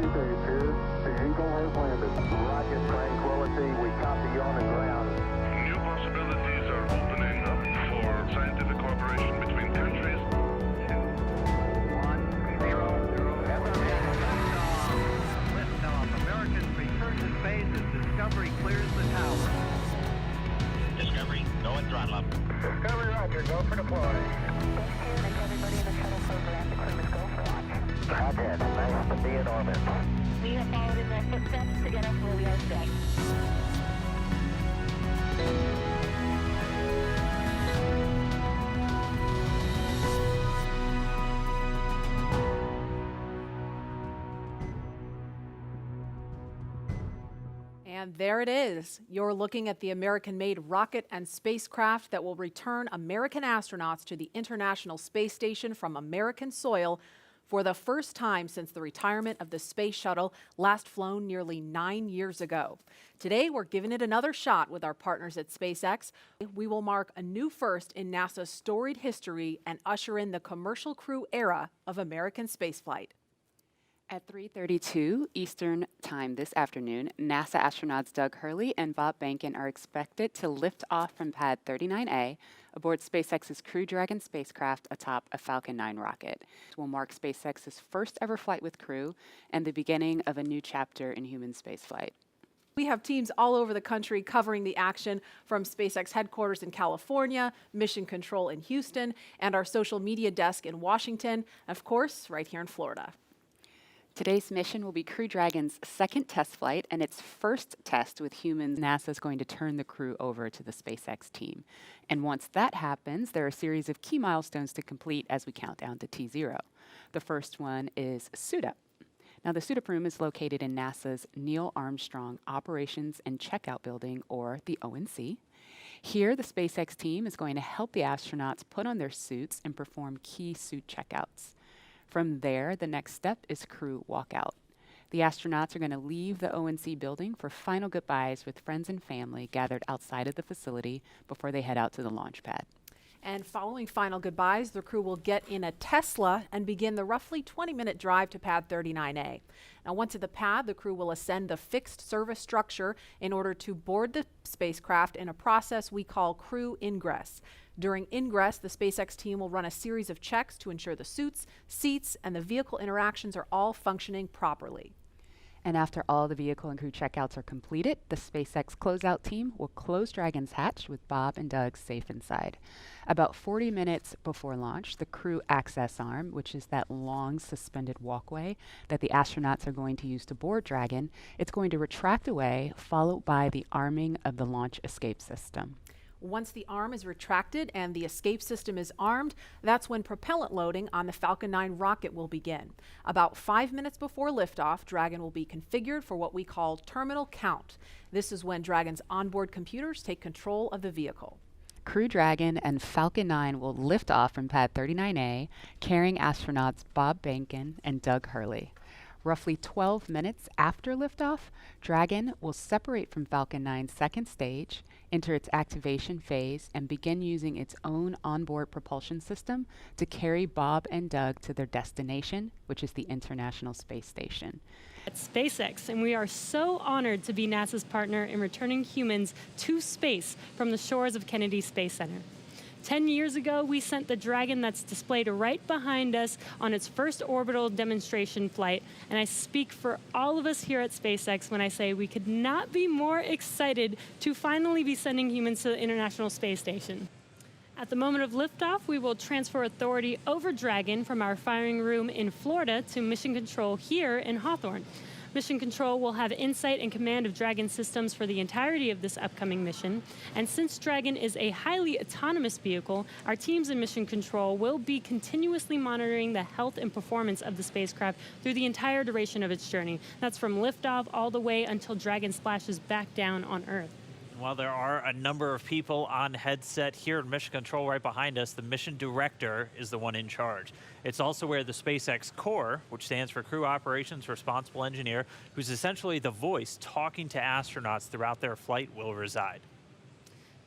base here. The Eagle has landed. Rocket Tranquility, we copy you on the ground. New possibilities are opening up for scientific cooperation between countries. 1-0-0. Liftoff. American return to space as Discovery clears the tower. Discovery, go and throttle up. Discovery, roger. Go for deploy. Thanks, everybody in the shuttle program. The crew is go for launch. Roger. Nice to be in orbit. We have followed in their footsteps to get us where we are today. And there it is. You're looking at the American-made rocket and spacecraft that will return American astronauts to the International Space Station from American soil for the first time since the retirement of the space shuttle, last flown nearly 9 years ago. Today, we're giving it another shot with our partners at SpaceX. We will mark a new first in NASA's storied history and usher in the commercial crew era of American spaceflight. At 3:32 Eastern Time this afternoon, NASA astronauts Doug Hurley and Bob Behnken are expected to lift off from Pad 39A aboard SpaceX's Crew Dragon spacecraft atop a Falcon 9 rocket. It will mark SpaceX's first ever flight with crew and the beginning of a new chapter in human spaceflight. We have teams all over the country covering the action, from SpaceX headquarters in California, Mission Control in Houston, and our social media desk in Washington, and of course, right here in Florida. Today's mission will be Crew Dragon's second test flight and its first test with humans. NASA is going to turn the crew over to the SpaceX team. And once that happens, there are a series of key milestones to complete as we count down to T0. The first one is suit up. Now, the suit up room is located in NASA's Neil Armstrong Operations and Checkout Building, or the ONC. Here, the SpaceX team is going to help the astronauts put on their suits and perform key suit checkouts. From there, the next step is crew walkout. The astronauts are going to leave the ONC building for final goodbyes with friends and family gathered outside of the facility before they head out to the launch pad. And following final goodbyes, the crew will get in a Tesla and begin the roughly 20-minute drive to Pad 39A. Now, once at the pad, the crew will ascend the fixed service structure in order to board the spacecraft in a process we call crew ingress. During ingress, the SpaceX team will run a series of checks to ensure the suits, seats, and the vehicle interactions are all functioning properly. And after all the vehicle and crew checkouts are completed, the SpaceX closeout team will close Dragon's hatch with Bob and Doug safe inside. About 40 minutes before launch, the crew access arm, which is that long suspended walkway that the astronauts are going to use to board Dragon, it's going to retract away, followed by the arming of the launch escape system. Once the arm is retracted and the escape system is armed, that's when propellant loading on the Falcon 9 rocket will begin. About 5 minutes before liftoff, Dragon will be configured for what we call terminal count. This is when Dragon's onboard computers take control of the vehicle. Crew Dragon and Falcon 9 will lift off from Pad 39A, carrying astronauts Bob Behnken and Doug Hurley. Roughly 12 minutes after liftoff, Dragon will separate from Falcon 9's second stage, enter its activation phase, and begin using its own onboard propulsion system to carry Bob and Doug to their destination, which is the International Space Station. At SpaceX, and we are so honored to be NASA's partner in returning humans to space from the shores of Kennedy Space Center. 10 years ago, we sent the Dragon that's displayed right behind us on its first orbital demonstration flight, and I speak for all of us here at SpaceX when I say we could not be more excited to finally be sending humans to the International Space Station. At the moment of liftoff, we will transfer authority over Dragon from our firing room in Florida to Mission Control here in Hawthorne. Mission Control will have insight and command of Dragon systems for the entirety of this upcoming mission. And since Dragon is a highly autonomous vehicle, our teams in Mission Control will be continuously monitoring the health and performance of the spacecraft through the entire duration of its journey. That's from liftoff all the way until Dragon splashes back down on Earth. While there are a number of people on headset here in Mission Control right behind us, the mission director is the one in charge. It's also where the SpaceX Core, which stands for Crew Operations Responsible Engineer, who's essentially the voice talking to astronauts throughout their flight, will reside.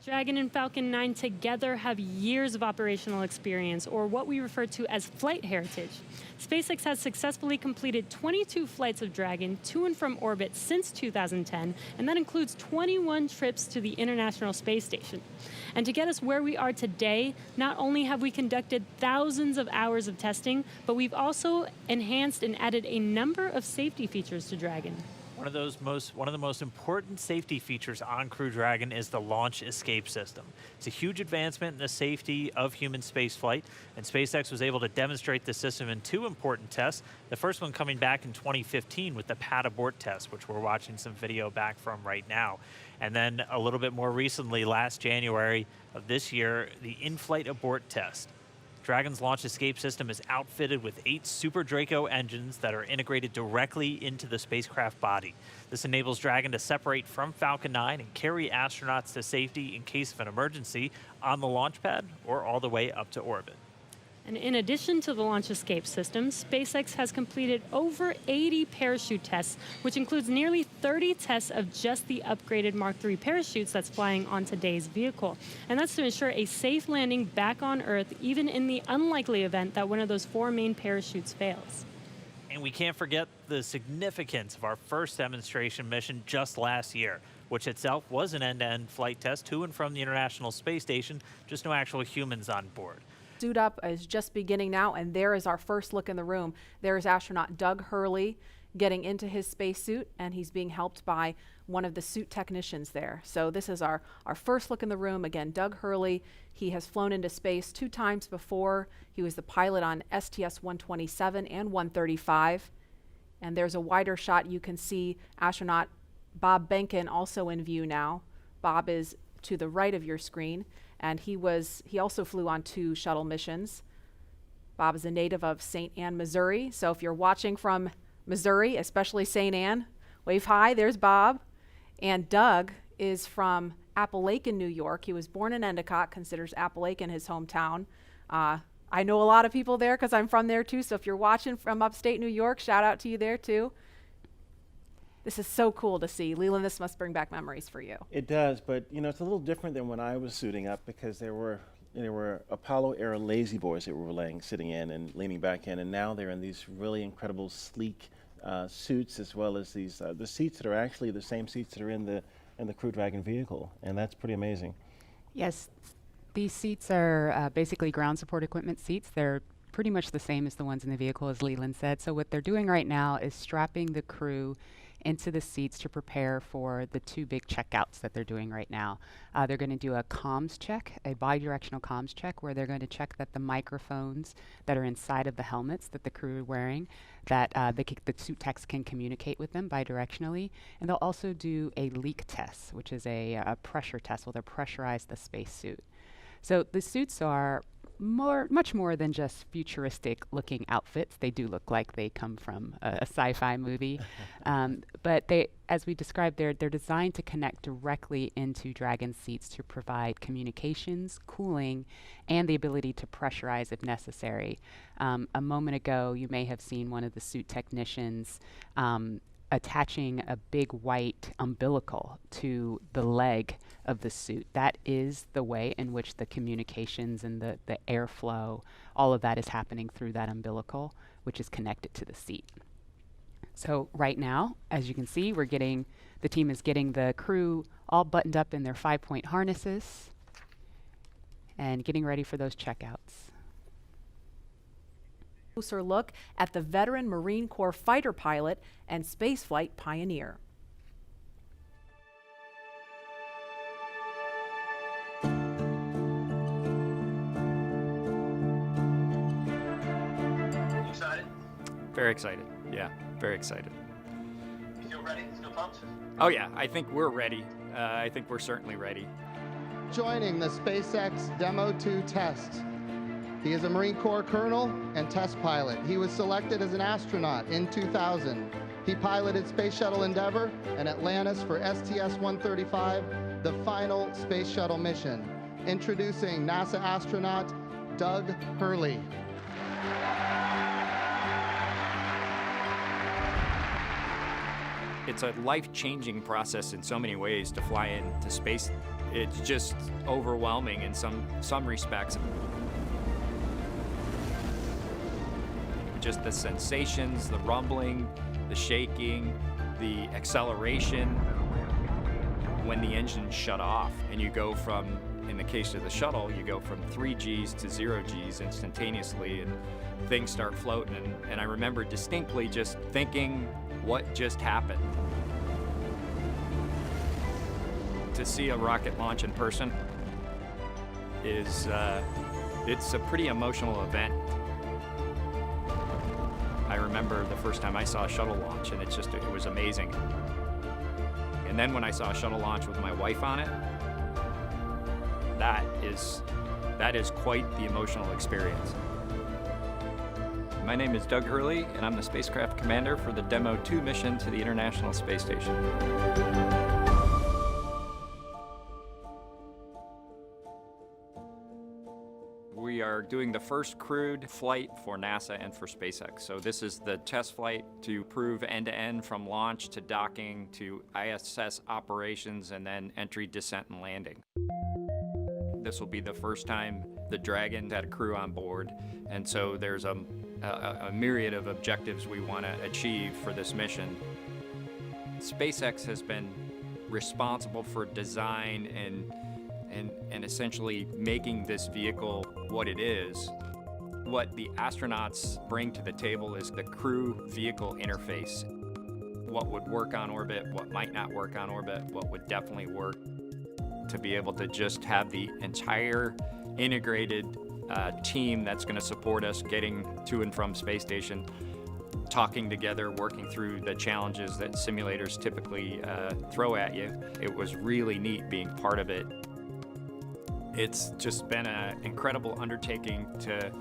Dragon and Falcon 9 together have years of operational experience, or what we refer to as flight heritage. SpaceX has successfully completed 22 flights of Dragon to and from orbit since 2010, and that includes 21 trips to the International Space Station. And to get us where we are today, not only have we conducted thousands of hours of testing, but we've also enhanced and added a number of safety features to Dragon. One of the most important safety features on Crew Dragon is the launch escape system. It's a huge advancement in the safety of human spaceflight, and SpaceX was able to demonstrate the system in 2 important tests. The first one coming back in 2015 with the pad abort test, which we're watching some video back from right now. And then a little bit more recently, last January of this year, the in-flight abort test. Dragon's launch escape system is outfitted with 8 Super Draco engines that are integrated directly into the spacecraft body. This enables Dragon to separate from Falcon 9 and carry astronauts to safety in case of an emergency on the launch pad or all the way up to orbit. And in addition to the launch escape system, SpaceX has completed over 80 parachute tests, which includes nearly 30 tests of just the upgraded Mark III parachutes that's flying on today's vehicle. And that's to ensure a safe landing back on Earth, even in the unlikely event that one of those 4 main parachutes fails. And we can't forget the significance of our first demonstration mission just last year, which itself was an end-to-end flight test to and from the International Space Station, just no actual humans on board. Suit up is just beginning now, and there is our first look in the room. There's astronaut Doug Hurley getting into his spacesuit, and he's being helped by one of the suit technicians there. So this is our first look in the room. Again, Doug Hurley, he has flown into space 2 times before. He was the pilot on STS-127 and 135. And there's a wider shot. You can see astronaut Bob Behnken also in view now. Bob is to the right of your screen, and he also flew on 2 shuttle missions. Bob is a native of St. Anne, Missouri. So if you're watching from Missouri, especially St. Anne, wave hi, there's Bob. And Doug is from Appalachian, New York. He was born in Endicott, considers Appalachian his hometown. I know a lot of people there because I'm from there too, so if you're watching from upstate New York, shout out to you there too. This is so cool to see. Leland, this must bring back memories for you. It does, but you know, it's a little different than when I was suiting up, because there were Apollo era lazy boys that were sitting in and leaning back in, and now they're in these really incredible sleek suits, as well as these the seats that are actually the same seats that are in the Crew Dragon vehicle, and that's pretty amazing. Yes, these seats are basically ground support equipment seats. They're pretty much the same as the ones in the vehicle, as Leland said. So what they're doing right now is strapping the crew into the seats to prepare for the 2 big checkouts that they're doing right now. They're going to do a comms check, a bidirectional comms check, where they're going to check that the microphones that are inside of the helmets that the crew are wearing, that the suit techs can communicate with them bidirectionally. And they'll also do a leak test, which is a pressure test where they'll pressurize the spacesuit. So the suits are much more than just futuristic looking outfits. They do look like they come from a sci-fi movie. But they, as we described, they're designed to connect directly into Dragon seats to provide communications, cooling, and the ability to pressurize if necessary. A moment ago, you may have seen one of the suit technicians attaching a big white umbilical to the leg of the suit. That is the way in which the communications and the airflow, all of that is happening through that umbilical, which is connected to the seat. So right now, as you can see, the team is getting the crew all buttoned up in their 5-point harnesses and getting ready for those checkouts. Closer look at the veteran Marine Corps fighter pilot and spaceflight pioneer. You excited? Very excited. Yeah, very excited. You feel ready? Still pumped? Oh yeah, I think we're ready. I think we're certainly ready. Joining the SpaceX Demo 2 test. He is a Marine Corps colonel and test pilot. He was selected as an astronaut in 2000. He piloted Space Shuttle Endeavour and Atlantis for STS-135, the final Space Shuttle mission. Introducing NASA astronaut Doug Hurley. It's a life-changing process in so many ways to fly into space. It's just overwhelming in some respects. Just the sensations, the rumbling, the shaking, the acceleration. When the engine shut off and you go from, in the case of the shuttle, you go from 3 Gs to 0 Gs instantaneously, and things start floating. And I remember distinctly just thinking, what just happened? To see a rocket launch in person is, it's a pretty emotional event. I remember the first time I saw a shuttle launch, and it was amazing. And then when I saw a shuttle launch with my wife on it, that is quite the emotional experience. My name is Doug Hurley, and I'm the spacecraft commander for the Demo 2 mission to the International Space Station. We are doing the first crewed flight for NASA and for SpaceX. So this is the test flight to prove end-to-end from launch to docking to ISS operations and then entry, descent, and landing. This will be the first time the Dragon had a crew on board, and so there's a myriad of objectives we want to achieve for this mission. SpaceX has been responsible for design and essentially making this vehicle what it is. What the astronauts bring to the table is the crew-vehicle interface. What would work on orbit, what might not work on orbit, what would definitely work. To be able to just have the entire integrated team that's going to support us getting to and from space station, talking together, working through the challenges that simulators typically throw at you. It was really neat being part of it. It's just been an incredible undertaking to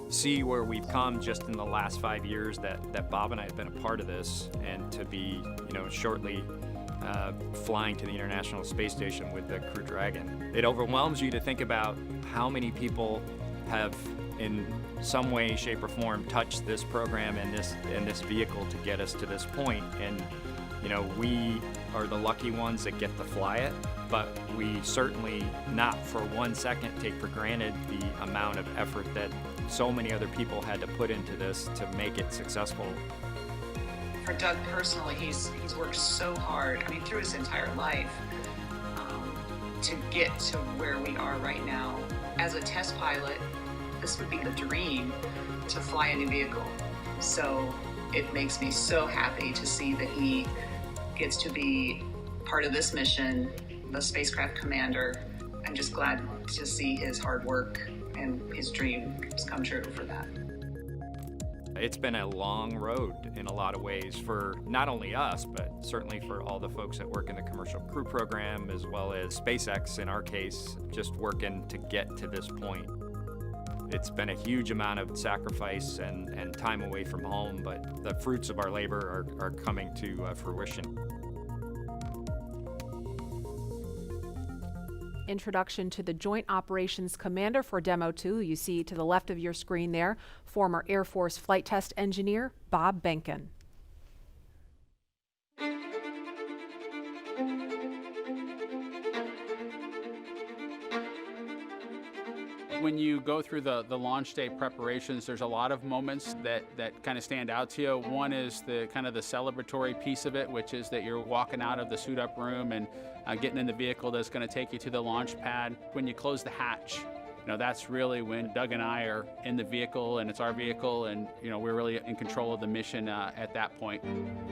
see where we've come just in the last 5 years that Bob and I have been a part of this, and to be, shortly flying to the International Space Station with the Crew Dragon. It overwhelms you to think about how many people have, in some way, shape, or form, touched this program and this vehicle to get us to this point. And we are the lucky ones that get to fly it, but we certainly not for 1 second take for granted the amount of effort that so many other people had to put into this to make it successful. For Doug personally, he's worked so hard, through his entire life, to get to where we are right now. As a test pilot, this would be the dream to fly a new vehicle. So it makes me so happy to see that he gets to be part of this mission, the spacecraft commander. I'm just glad to see his hard work and his dreams come true for that. It's been a long road in a lot of ways for not only us, but certainly for all the folks that work in the commercial crew program, as well as SpaceX in our case, just working to get to this point. It's been a huge amount of sacrifice and time away from home, but the fruits of our labor are coming to fruition. Introduction to the Joint Operations Commander for Demo 2, you see to the left of your screen there, former Air Force flight test engineer Bob Behnken. When you go through the launch day preparations, there's a lot of moments that kind of stand out to you. One is the kind of the celebratory piece of it, which is that you're walking out of the suit-up room and getting in the vehicle that's going to take you to the launch pad. When you close the hatch, that's really when Doug and I are in the vehicle, and it's our vehicle, and we're really in control of the mission at that point.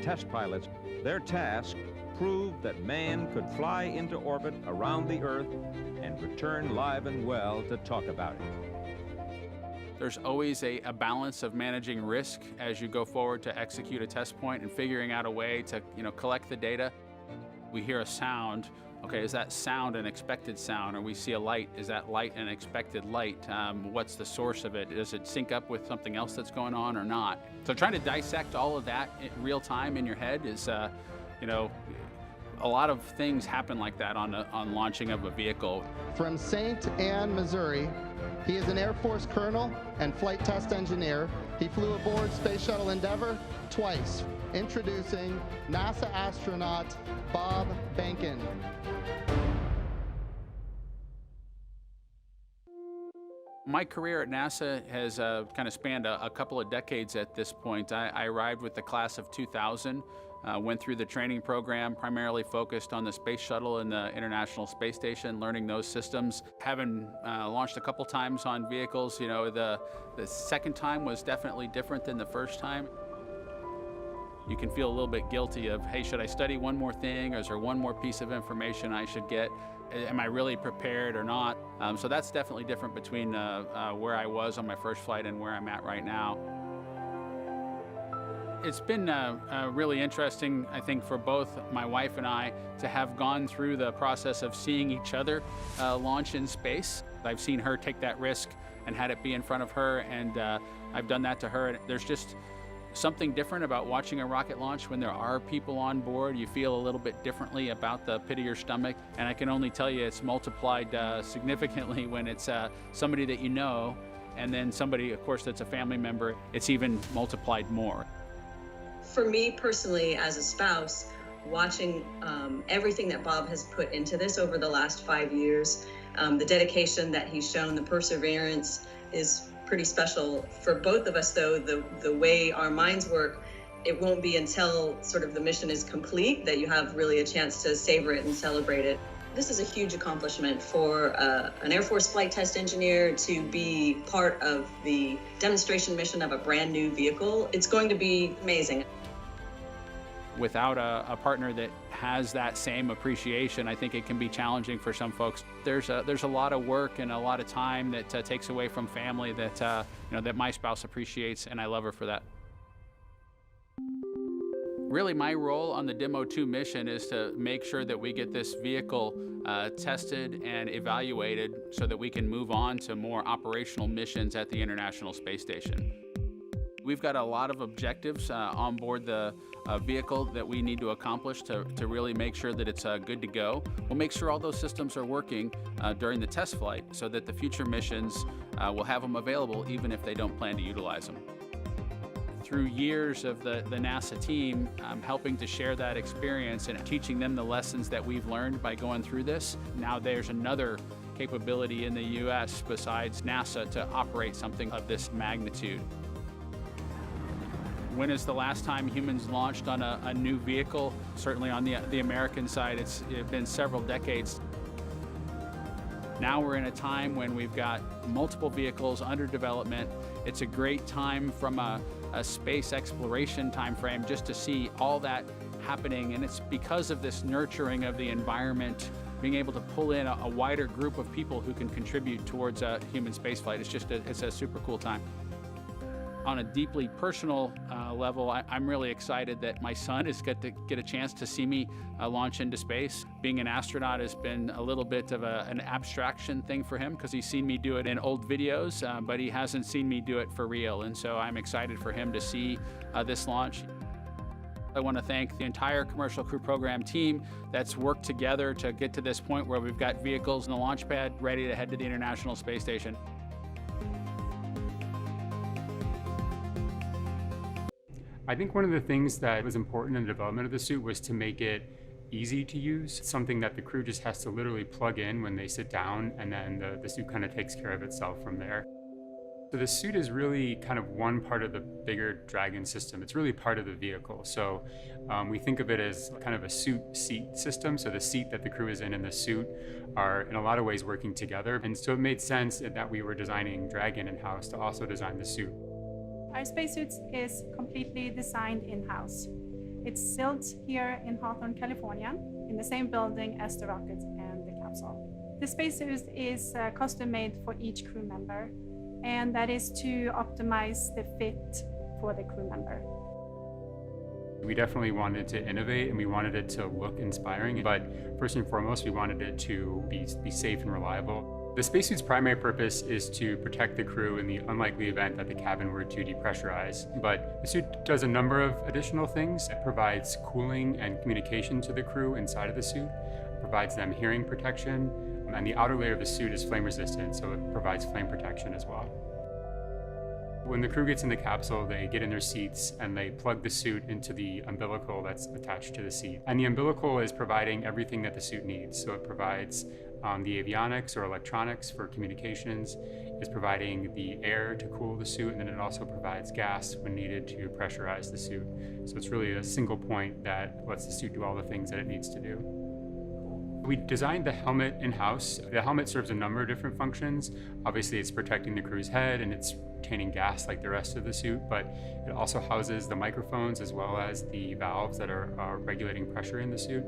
Test pilots, their task proved that man could fly into orbit around the Earth and return live and well to talk about it. There's always a balance of managing risk as you go forward to execute a test point and figuring out a way to collect the data. We hear a sound. Okay, is that sound an expected sound? Or we see a light, is that light an expected light? What's the source of it? Does it sync up with something else that's going on or not? So trying to dissect all of that in real time in your head is, a lot of things happen like that on launching of a vehicle. From St. Anne, Missouri, he is an Air Force colonel and flight test engineer. He flew aboard Space Shuttle Endeavour twice. Introducing NASA astronaut Bob Behnken. My career at NASA has kind of spanned a couple of decades at this point. I arrived with the class of 2000, went through the training program, primarily focused on the space shuttle and the International Space Station, learning those systems. Having launched a couple times on vehicles, you know, the second time was definitely different than the first time. You can feel a little bit guilty of, hey, should I study one more thing, or is there one more piece of information I should get? Am I really prepared or not? So that's definitely different between where I was on my first flight and where I'm at right now. It's been really interesting, I think, for both my wife and I to have gone through the process of seeing each other launch in space. I've seen her take that risk and had it be in front of her, and I've done that to her. There's just something different about watching a rocket launch when there are people on board. You feel a little bit differently about the pit of your stomach, and I can only tell you it's multiplied significantly when it's somebody that you know, and then somebody, of course, that's a family member. It's even multiplied more. For me personally, as a spouse, watching everything that Bob has put into this over the last 5 years, the dedication that he's shown, the perseverance is pretty special. For both of us, though, the way our minds work, it won't be until sort of the mission is complete that you have really a chance to savor it and celebrate it. This is a huge accomplishment for an Air Force flight test engineer to be part of the demonstration mission of a brand new vehicle. It's going to be amazing. Without a partner that has that same appreciation, I think it can be challenging for some folks. There's a lot of work and a lot of time that takes away from family that that my spouse appreciates, and I love her for that. Really, my role on the Demo 2 mission is to make sure that we get this vehicle tested and evaluated so that we can move on to more operational missions at the International Space Station. We've got a lot of objectives on board the vehicle that we need to accomplish to really make sure that it's good to go. We'll make sure all those systems are working during the test flight so that the future missions will have them available even if they don't plan to utilize them. Through years of the NASA team, I'm helping to share that experience and teaching them the lessons that we've learned by going through this. Now there's another capability in the U.S. besides NASA to operate something of this magnitude. When is the last time humans launched on a new vehicle? Certainly on the American side, it's been several decades. Now we're in a time when we've got multiple vehicles under development. It's a great time from a space exploration time frame just to see all that happening, and it's because of this nurturing of the environment, being able to pull in a wider group of people who can contribute towards human spaceflight. It's a super cool time. On a deeply personal level, I'm really excited that my son is get to get a chance to see me launch into space. Being an astronaut has been a little bit of an abstraction thing for him because he's seen me do it in old videos, but he hasn't seen me do it for real. And so I'm excited for him to see this launch. I want to thank the entire Commercial Crew Program team that's worked together to get to this point where we've got vehicles in the launch pad ready to head to the International Space Station. I think one of the things that was important in the development of the suit was to make it easy to use, something that the crew just has to literally plug in when they sit down, and then the suit kind of takes care of itself from there. So the suit is really kind of one part of the bigger Dragon system. It's really part of the vehicle. So we think of it as kind of a suit seat system. So the seat that the crew is in and the suit are in a lot of ways working together. And so it made sense that we were designing Dragon in-house to also design the suit. Our spacesuit is completely designed in-house. It's built here in Hawthorne, California, in the same building as the rocket and the capsule. The spacesuit is custom-made for each crew member, and that is to optimize the fit for the crew member. We definitely wanted to innovate, and we wanted it to look inspiring, but first and foremost, we wanted it to be safe and reliable. The spacesuit's primary purpose is to protect the crew in the unlikely event that the cabin were to depressurize. But the suit does a number of additional things. It provides cooling and communication to the crew inside of the suit. It provides them hearing protection. And the outer layer of the suit is flame resistant, so it provides flame protection as well. When the crew gets in the capsule, they get in their seats and they plug the suit into the umbilical that's attached to the seat. And the umbilical is providing everything that the suit needs. So it provides the avionics or electronics for communications, is providing the air to cool the suit, and then it also provides gas when needed to pressurize the suit. So it's really a single point that lets the suit do all the things that it needs to do. We designed the helmet in-house. The helmet serves a number of different functions. Obviously, it's protecting the crew's head and it's retaining gas like the rest of the suit, but it also houses the microphones as well as the valves that are regulating pressure in the suit.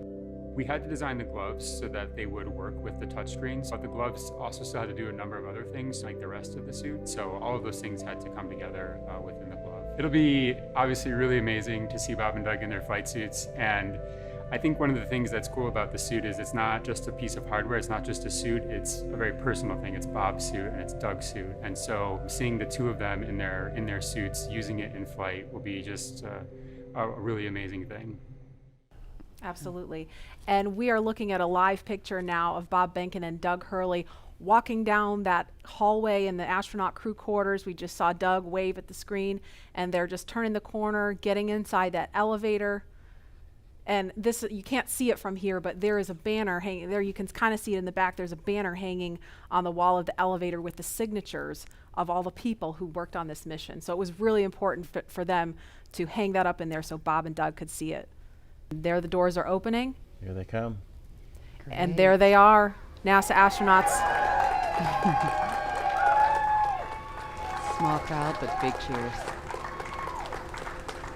We had to design the gloves so that they would work with the touchscreens, but the gloves also still had to do a number of other things like the rest of the suit. So all of those things had to come together within the glove. It'll be obviously really amazing to see Bob and Doug in their flight suits, and I think one of the things that's cool about the suit is it's not just a piece of hardware, it's not just a suit, it's a very personal thing. It's Bob's suit and it's Doug's suit. And so seeing the two of them in their suits, using it in flight will be just a really amazing thing. Absolutely. And we are looking at a live picture now of Bob Behnken and Doug Hurley walking down that hallway in the astronaut crew quarters. We just saw Doug wave at the screen, and they're just turning the corner, getting inside that elevator. And this, you can't see it from here, but there is a banner hanging there. You can kind of see it in the back. There's a banner hanging on the wall of the elevator with the signatures of all the people who worked on this mission. So it was really important for them to hang that up in there so Bob and Doug could see it. There the doors are opening. Here they come. Great. And there they are, NASA astronauts. Small crowd, but big cheers.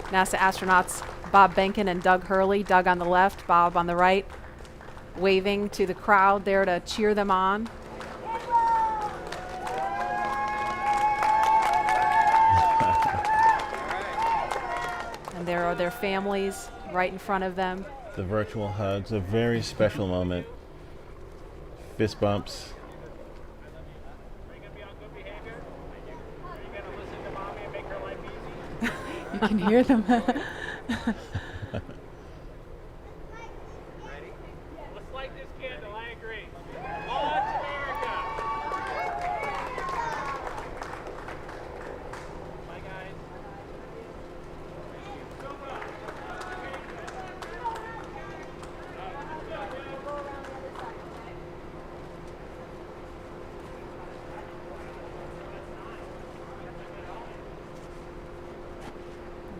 NASA astronauts Bob Behnken and Doug Hurley, Doug on the left, Bob on the right, waving to the crowd there to cheer them on. And there are their families right in front of them. The virtual hugs, a very special moment. Fist bumps. You can hear them. Let's light this candle, I agree. Launch America! Bye, guys.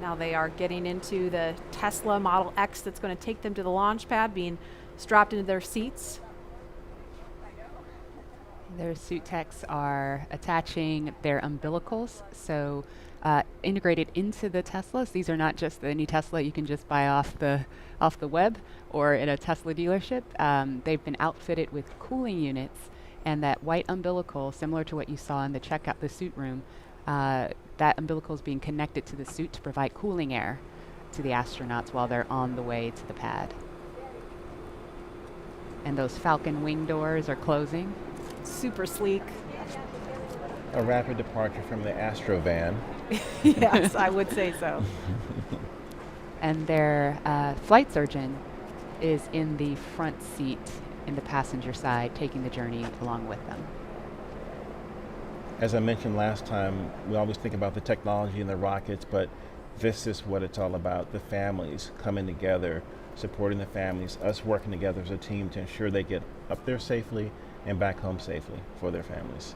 Now they are getting into the Tesla Model X that's going to take them to the launch pad, being strapped into their seats. Their suit techs are attaching their umbilicals, so integrated into the Teslas. These are not just any Tesla you can just buy off the web or at a Tesla dealership. They've been outfitted with cooling units, and that white umbilical, similar to what you saw in the suit room, that umbilical is being connected to the suit to provide cooling air to the astronauts while they're on the way to the pad. And those Falcon wing doors are closing. Super sleek. A rapid departure from the Astro van. Yes, I would say so. And their flight surgeon is in the front seat in the passenger side, taking the journey along with them. As I mentioned last time, we always think about the technology and the rockets, but this is what it's all about. The families coming together, supporting the families, us working together as a team to ensure they get up there safely and back home safely for their families.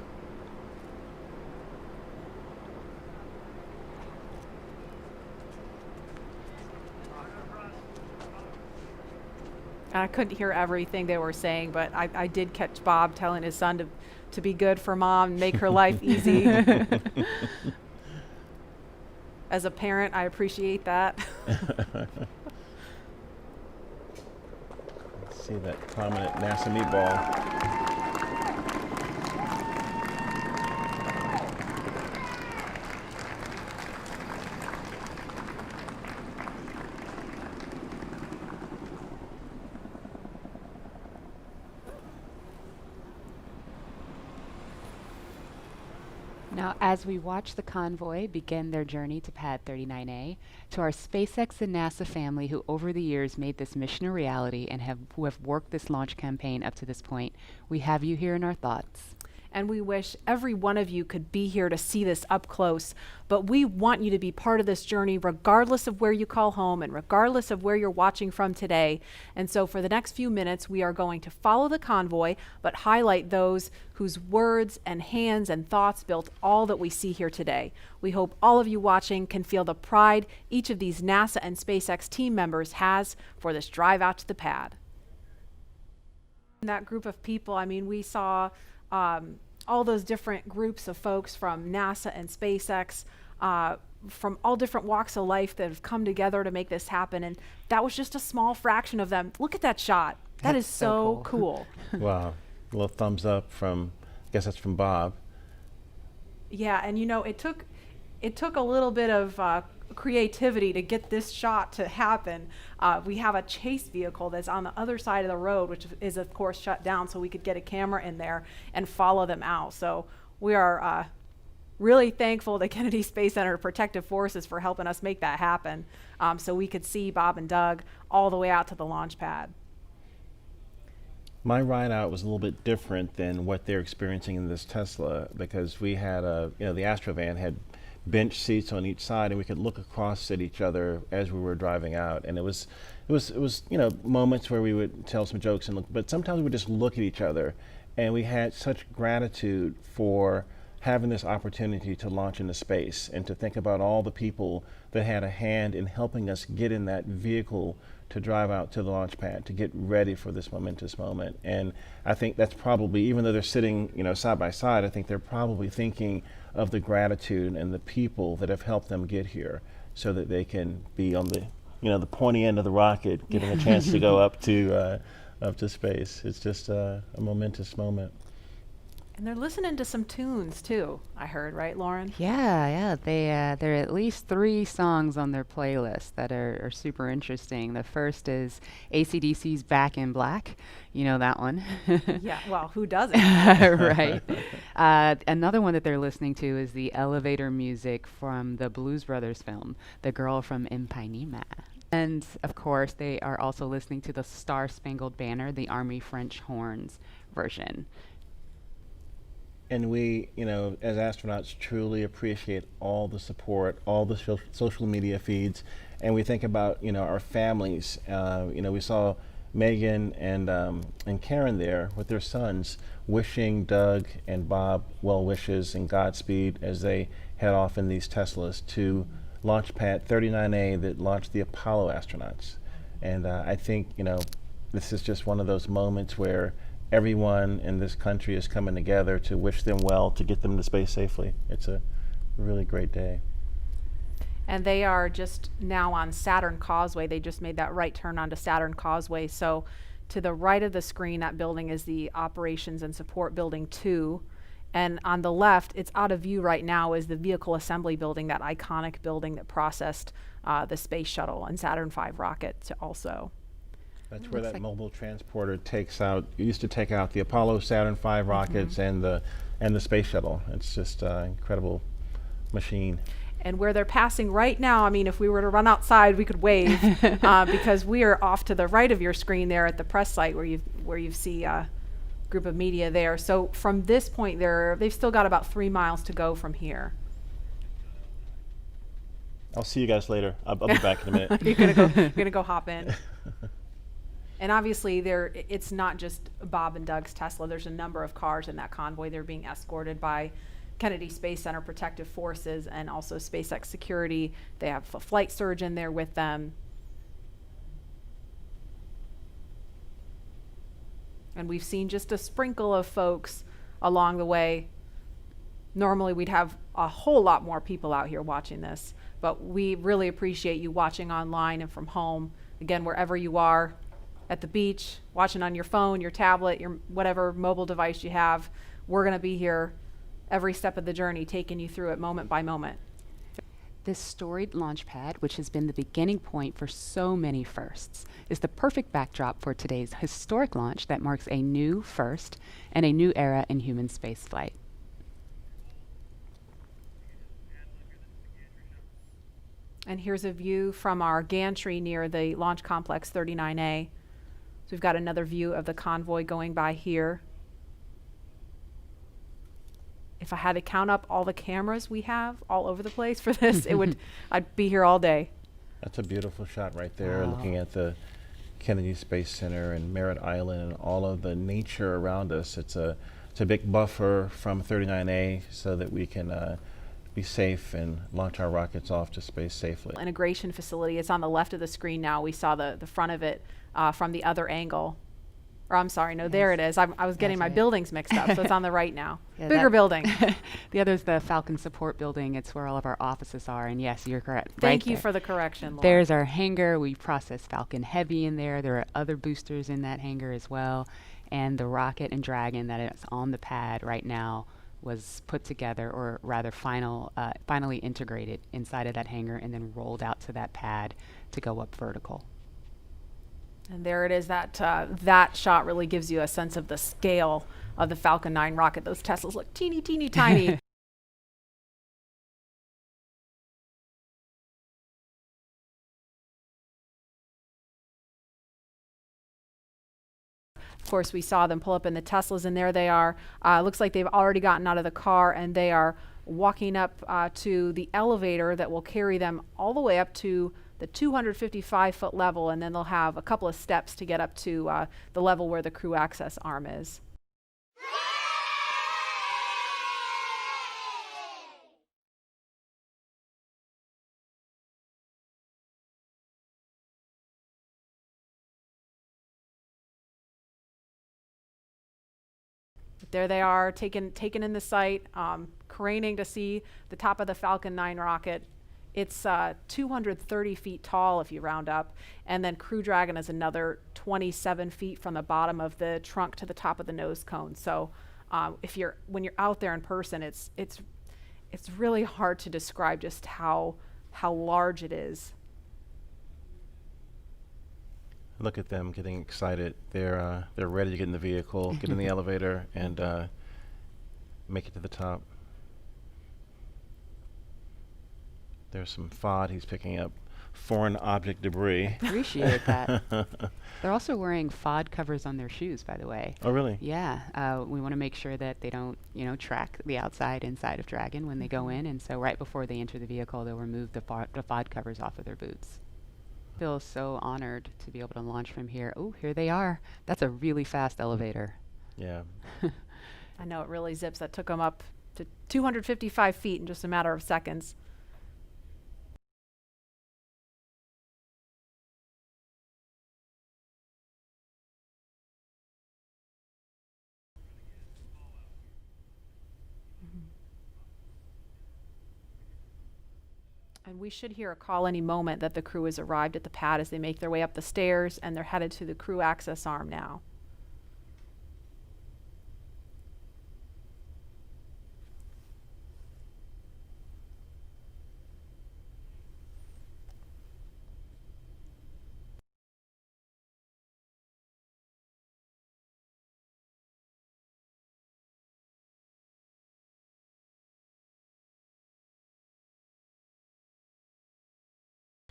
I couldn't hear everything they were saying, but I did catch Bob telling his son to be good for mom and make her life easy. As a parent, I appreciate that. Let's see that prominent NASA meatball. Now, as we watch the convoy begin their journey to Pad 39A, to our SpaceX and NASA family who over the years made this mission a reality and who have worked this launch campaign up to this point, we have you here in our thoughts. And we wish every one of you could be here to see this up close. But we want you to be part of this journey regardless of where you call home and regardless of where you're watching from today. And so for the next few minutes, we are going to follow the convoy, but highlight those whose words and hands and thoughts built all that we see here today. We hope all of you watching can feel the pride each of these NASA and SpaceX team members has for this drive out to the pad. That group of people, I mean, we saw all those different groups of folks from NASA and SpaceX, from all different walks of life that have come together to make this happen. And that was just a small fraction of them. Look at that shot. That's so cool. Wow. A little thumbs up from, I guess that's from Bob. Yeah, and you know, it took a little bit of creativity to get this shot to happen. We have a chase vehicle that's on the other side of the road, which is of course shut down, so we could get a camera in there and follow them out. So we are really thankful to Kennedy Space Center Protective Forces for helping us make that happen, so we could see Bob and Doug all the way out to the launch pad. My ride out was a little bit different than what they're experiencing in this Tesla, because we had the Astrovan had bench seats on each side, and we could look across at each other as we were driving out. And it was moments where we would tell some jokes and look, but sometimes we would just look at each other, and we had such gratitude for having this opportunity to launch into space and to think about all the people that had a hand in helping us get in that vehicle to drive out to the launch pad, to get ready for this momentous moment. And I think that's probably, even though they're sitting, side by side, I think they're probably thinking of the gratitude and the people that have helped them get here, so that they can be on the, the pointy end of the rocket, getting a chance to go up to space. It's just a momentous moment. And they're listening to some tunes too, I heard, right, Lauren? Yeah. There are at least 3 songs on their playlist that are super interesting. The first is AC/DC's Back in Black. You know that one. Yeah, well, who doesn't? Right. Another one that they're listening to is the elevator music from the Blues Brothers film, The Girl from Ipanema. And, of course, they are also listening to the Star Spangled Banner, the Army French Horns version. And we, as astronauts, truly appreciate all the support, all the social media feeds, and we think about, our families. We saw Megan and Karen there with their sons, wishing Doug and Bob well wishes and Godspeed as they head off in these Teslas to Launch Pad 39A that launched the Apollo astronauts. And I think, this is just one of those moments where everyone in this country is coming together to wish them well, to get them to space safely. It's a really great day. And they are just now on Saturn Causeway. They just made that right turn onto Saturn Causeway. So to the right of the screen, that building is the Operations and Support Building 2. And on the left, it's out of view right now, is the Vehicle Assembly Building, that iconic building that processed the Space Shuttle and Saturn V rocket also. That's where that mobile transporter used to take out the Apollo, Saturn V rockets, and the Space Shuttle. It's just an incredible machine. And where they're passing right now, I mean, if we were to run outside, we could wave, because we are off to the right of your screen there at the press site where you see a group of media there. So from this point they've still got about 3 miles to go from here. I'll see you guys later. I'll be back in a minute. You're gonna go hop in. And obviously it's not just Bob and Doug's Tesla. There's a number of cars in that convoy. They're being escorted by Kennedy Space Center Protective Forces and also SpaceX security. They have a flight surgeon there with them. And we've seen just a sprinkle of folks along the way. Normally we'd have a whole lot more people out here watching this, but we really appreciate you watching online and from home. Again, wherever you are, at the beach, watching on your phone, your tablet, your whatever mobile device you have, we're going to be here every step of the journey, taking you through it moment by moment. This storied launch pad, which has been the beginning point for so many firsts, is the perfect backdrop for today's historic launch that marks a new first and a new era in human spaceflight. And here's a view from our gantry near the Launch Complex 39A. So we've got another view of the convoy going by here. if I had to count up all the cameras we have all over the place for this, I'd be here all day. That's a beautiful shot right there, Wow. looking at the Kennedy Space Center and Merritt Island and all of the nature around us. It's a big buffer from 39A so that we can be safe and launch our rockets off to space safely. Integration facility, it's on the left of the screen now. We saw the front of it from the other angle. Or I'm sorry, no, there it is. I was getting my buildings mixed up, so it's on the right now. Yeah, Bigger building. The other is the Falcon Support Building. It's where all of our offices are, and yes, you're correct. Thank you there. for the correction, Laura. There's our hangar. We process Falcon Heavy in there. There are other boosters in that hangar as well. And the rocket and Dragon that is on the pad right now was put together, or rather finally integrated inside of that hangar and then rolled out to that pad to go up vertical. And there it is. That shot really gives you a sense of the scale of the Falcon 9 rocket. Those Teslas look teeny, teeny, tiny. Of course, we saw them pull up in the Teslas, and there they are. Looks like they've already gotten out of the car, and they are walking up to the elevator that will carry them all the way up to the 255-foot level, and then they'll have a couple of steps to get up to the level where the crew access arm is. There they are, taken in the sight, craning to see the top of the Falcon 9 rocket. It's 230 feet tall if you round up, and then Crew Dragon is another 27 feet from the bottom of the trunk to the top of the nose cone. So when you're out there in person, it's really hard to describe just how large it is. Look at them getting excited. They're ready to get in the vehicle, get in the elevator, and make it to the top. There's some FOD. He's picking up foreign object debris. Appreciate that. They're also wearing FOD covers on their shoes, by the way. Oh, really? Yeah. We want to make sure that they don't, track the inside of Dragon when they go in. And so right before they enter the vehicle, they'll remove the FOD covers off of their boots. Feel so honored to be able to launch from here. Oh, here they are. That's a really fast elevator. Yeah. I know, it really zips. That took them up to 255 feet in just a matter of seconds. And we should hear a call any moment that the crew has arrived at the pad as they make their way up the stairs, and they're headed to the crew access arm now.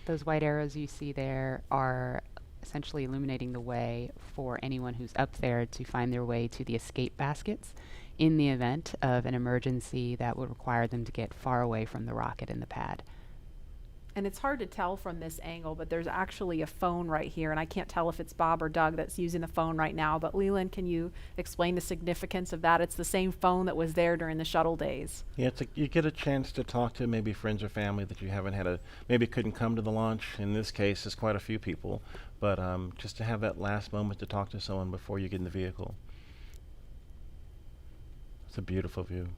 Those white arrows you see there are essentially illuminating the way for anyone who's up there to find their way to the escape baskets in the event of an emergency that would require them to get far away from the rocket and the pad. And it's hard to tell from this angle, but there's actually a phone right here, and I can't tell if it's Bob or Doug that's using the phone right now, but Leland, can you explain the significance of that? It's the same phone that was there during the shuttle days. Yeah, you get a chance to talk to maybe friends or family that you haven't had maybe couldn't come to the launch. In this case, it's quite a few people, but just to have that last moment to talk to someone before you get in the vehicle. It's a beautiful view.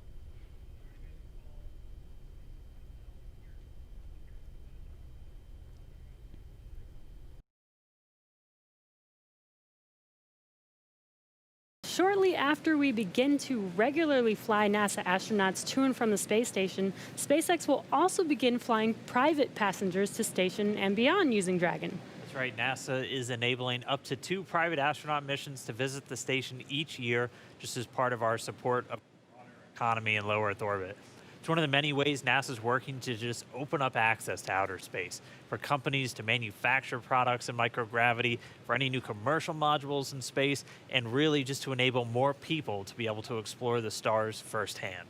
Shortly after we begin to regularly fly NASA astronauts to and from the space station, SpaceX will also begin flying private passengers to station and beyond using Dragon. That's right. NASA is enabling up to 2 private astronaut missions to visit the station each year, just as part of our support of the economy in low Earth orbit. It's one of the many ways NASA's working to just open up access to outer space for companies to manufacture products in microgravity, for any new commercial modules in space, and really just to enable more people to be able to explore the stars firsthand.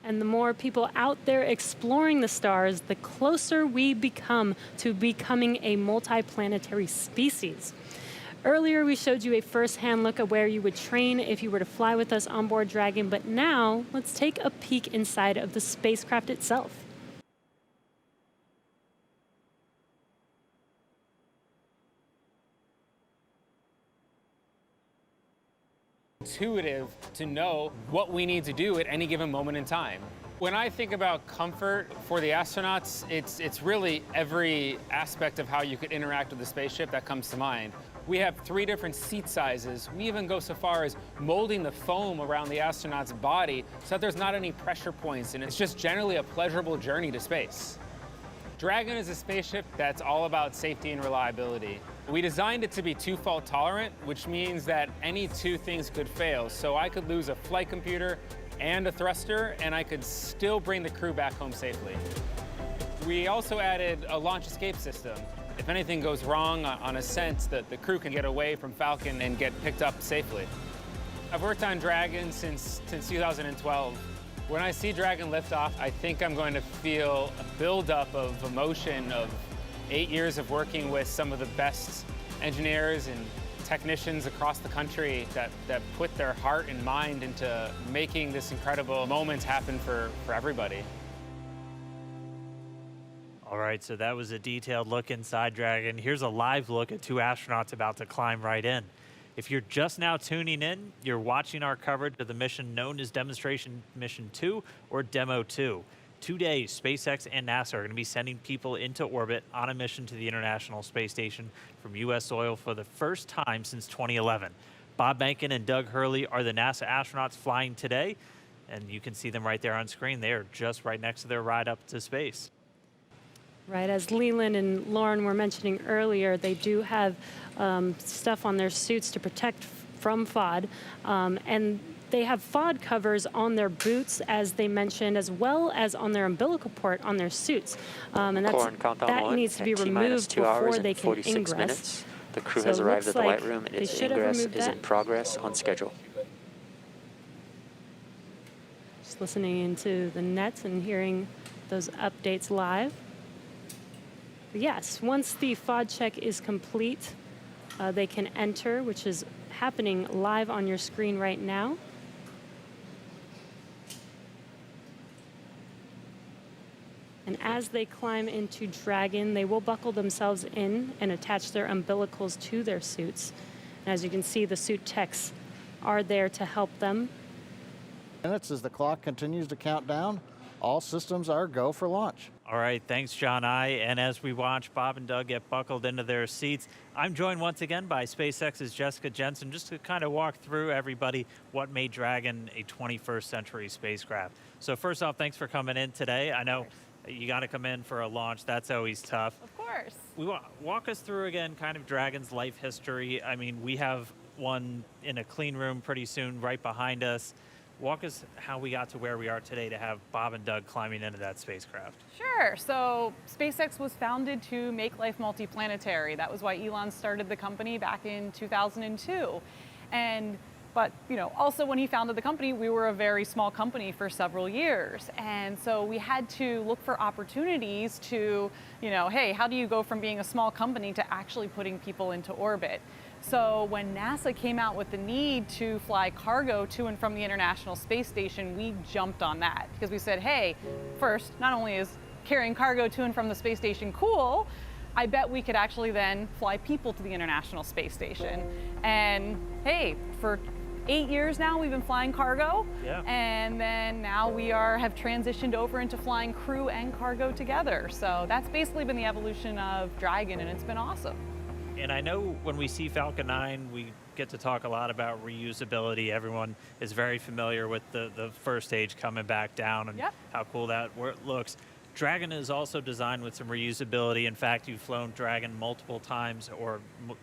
And the more people out there exploring the stars, the closer we become to becoming a multiplanetary species. Earlier, we showed you a first-hand look at where you would train if you were to fly with us on board Dragon, but now let's take a peek inside of the spacecraft itself. Intuitive to know what we need to do at any given moment in time. When I think about comfort for the astronauts, it's really every aspect of how you could interact with the spaceship that comes to mind. We have 3 different seat sizes. We even go so far as molding the foam around the astronaut's body so that there's not any pressure points, and it's just generally a pleasurable journey to space. Dragon is a spaceship that's all about safety and reliability. We designed it to be 2-fault tolerant, which means that any 2 things could fail. So I could lose a flight computer and a thruster, and I could still bring the crew back home safely. We also added a launch escape system. If anything goes wrong on ascent, the crew can get away from Falcon and get picked up safely. I've worked on Dragon since 2012. When I see Dragon lift off, I think I'm going to feel a buildup of emotion of 8 years of working with some of the best engineers and technicians across the country that put their heart and mind into making this incredible moment happen for everybody. All right, so that was a detailed look inside Dragon. Here's a live look at 2 astronauts about to climb right in. If you're just now tuning in, you're watching our coverage of the mission known as Demonstration Mission 2 or Demo 2. 2 days, SpaceX and NASA are going to be sending people into orbit on a mission to the International Space Station from U.S. soil for the first time since 2011. Bob Behnken and Doug Hurley are the NASA astronauts flying today, and you can see them right there on screen. They are just right next to their ride up to space. Right, as Leland and Lauren were mentioning earlier, they do have stuff on their suits to protect from FOD, and they have FOD covers on their boots, as they mentioned, as well as on their umbilical port on their suits. And that needs to be removed before they can ingress. Minutes. The crew has arrived at the White Room, and its ingress is in progress on schedule. Just listening into the nets and hearing those updates live. But yes, once the FOD check is complete, they can enter, which is happening live on your screen right now. And as they climb into Dragon, they will buckle themselves in and attach their umbilicals to their suits. And as you can see, the suit techs are there to help them. Minutes as the clock continues to count down, all systems are go for launch. All right, thanks, John I. And as we watch Bob and Doug get buckled into their seats, I'm joined once again by SpaceX's Jessica Jensen, just to kind of walk through everybody what made Dragon a 21st century spacecraft. So first off, thanks for coming in today. I know you got to come in for a launch. That's always tough. Of course. Walk us through again kind of Dragon's life history. I mean, we have one in a clean room pretty soon right behind us. Walk us how we got to where we are today to have Bob and Doug climbing into that spacecraft. Sure. So SpaceX was founded to make life multiplanetary. That was why Elon started the company back in 2002. But also when he founded the company, we were a very small company for several years. And so we had to look for opportunities to, hey, how do you go from being a small company to actually putting people into orbit? So when NASA came out with the need to fly cargo to and from the International Space Station, we jumped on that because we said, hey, first, not only is carrying cargo to and from the space station cool, I bet we could actually then fly people to the International Space Station. And hey, for 8 years now, we've been flying cargo. Yeah. And then now we have transitioned over into flying crew and cargo together. So that's basically been the evolution of Dragon, and it's been awesome. And I know when we see Falcon 9, we get to talk a lot about reusability. Everyone is very familiar with the first stage coming back down and how cool that looks. Dragon is also designed with some reusability. In fact, you've flown Dragon multiple times, or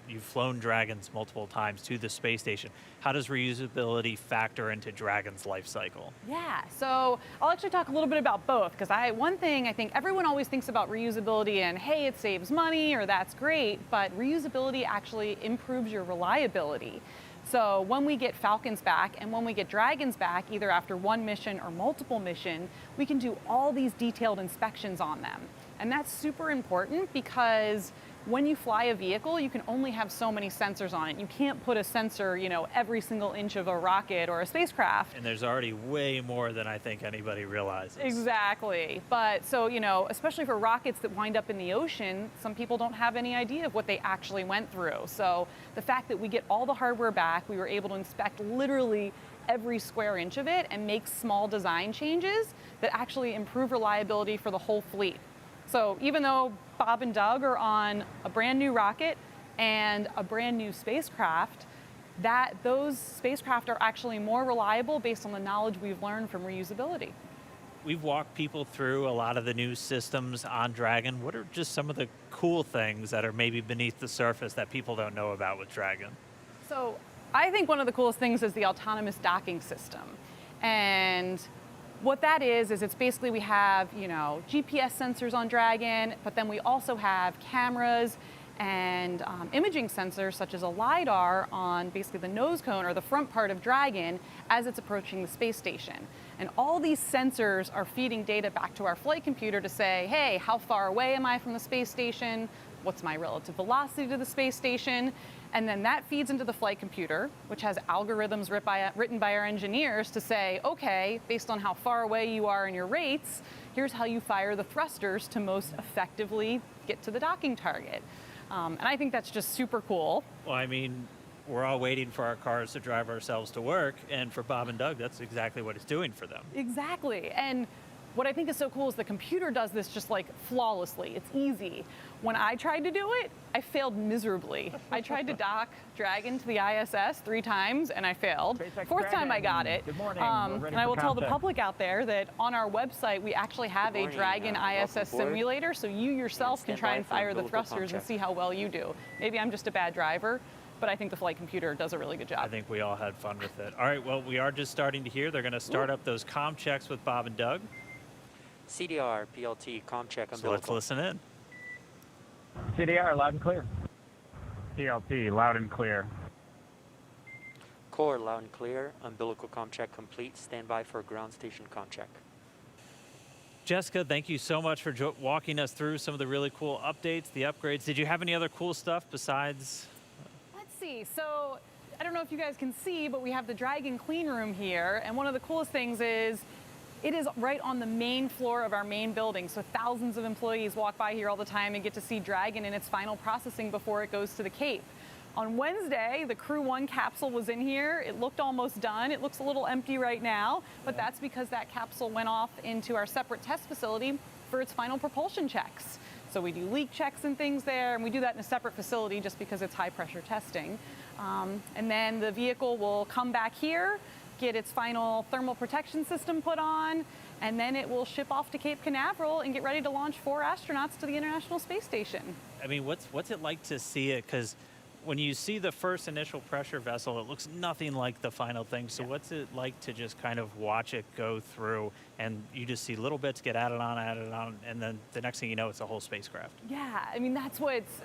you've flown Dragons multiple times to the space station. How does reusability factor into Dragon's life cycle? Yeah, so I'll actually talk a little bit about both, because one thing I think everyone always thinks about reusability and, hey, it saves money or that's great, but reusability actually improves your reliability. So when we get Falcons back and when we get Dragons back, either after one mission or multiple mission, we can do all these detailed inspections on them. And that's super important because when you fly a vehicle, you can only have so many sensors on it. You can't put a sensor, every single inch of a rocket or a spacecraft. And there's already way more than I think anybody realizes. Exactly. But so, especially for rockets that wind up in the ocean, some people don't have any idea of what they actually went through. So the fact that we get all the hardware back, we were able to inspect literally every square inch of it and make small design changes that actually improve reliability for the whole fleet. So even though Bob and Doug are on a brand new rocket and a brand new spacecraft, those spacecraft are actually more reliable based on the knowledge we've learned from reusability. We've walked people through a lot of the new systems on Dragon. What are just some of the cool things that are maybe beneath the surface that people don't know about with Dragon? So I think one of the coolest things is the autonomous docking system. And what that is it's basically we have, GPS sensors on Dragon, but then we also have cameras and imaging sensors such as a LiDAR on basically the nose cone or the front part of Dragon as it's approaching the space station. And all these sensors are feeding data back to our flight computer to say, hey, how far away am I from the space station? What's my relative velocity to the space station? And then that feeds into the flight computer, which has algorithms written by our engineers to say, okay, based on how far away you are in your rates, here's how you fire the thrusters to most effectively get to the docking target. And I think that's just super cool. Well, I mean, we're all waiting for our cars to drive ourselves to work, and for Bob and Doug, that's exactly what it's doing for them. Exactly. And what I think is so cool is the computer does this just like flawlessly. It's easy. When I tried to do it, I failed miserably. I tried to dock Dragon to the ISS 3 times and I failed. Fourth time I got it. Good morning. And I will tell the public out there that on our website, we actually have a Dragon ISS simulator, so you yourself can try and fire the thrusters and see how well you do. Maybe I'm just a bad driver, but I think the flight computer does a really good job. I think we all had fun with it. All right, well, we are just starting to hear. They're going to start up those comm checks with Bob and Doug. CDR, PLT, comm check, umbilical. So let's listen in. CDR, loud and clear. PLT, loud and clear. Core, loud and clear. Umbilical comm check complete. Stand by for ground station comm check. Jessica, thank you so much for walking us through some of the really cool updates, the upgrades. Did you have any other cool stuff besides? Let's see. So I don't know if you guys can see, but we have the Dragon clean room here. And one of the coolest things is it is right on the main floor of our main building. So thousands of employees walk by here all the time and get to see Dragon in its final processing before it goes to the Cape. On Wednesday, the Crew 1 capsule was in here. It looked almost done. It looks a little empty right now, but that's because that capsule went off into our separate test facility for its final propulsion checks. So we do leak checks and things there, and we do that in a separate facility just because it's high pressure testing. And then the vehicle will come back here, get its final thermal protection system put on, and then it will ship off to Cape Canaveral and get ready to launch 4 astronauts to the International Space Station. I mean, what's it like to see it? Because when you see the first initial pressure vessel, it looks nothing like the final thing. So what's it like to just kind of watch it go through and you just see little bits get added on, and then the next thing you know, it's a whole spacecraft? Yeah, I mean, that's what's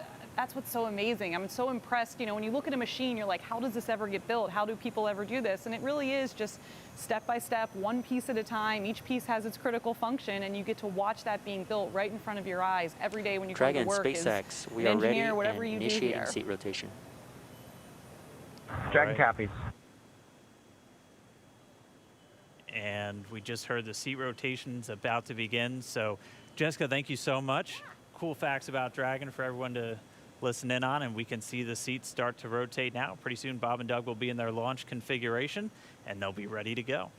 so amazing. I'm so impressed. You know, when you look at a machine, you're like, how does this ever get built? How do people ever do this? And it really is just step by step, one piece at a time. Each piece has its critical function, and you get to watch that being built right in front of your eyes every day when you come to work. Dragon, SpaceX, we are ready and initiating seat rotation. Dragon copies. And we just heard the seat rotation's about to begin. So, Jessica, thank you so much. Cool facts about Dragon for everyone to listen in on, and we can see the seats start to rotate now. Pretty soon, Bob and Doug will be in their launch configuration, and they'll be ready to go.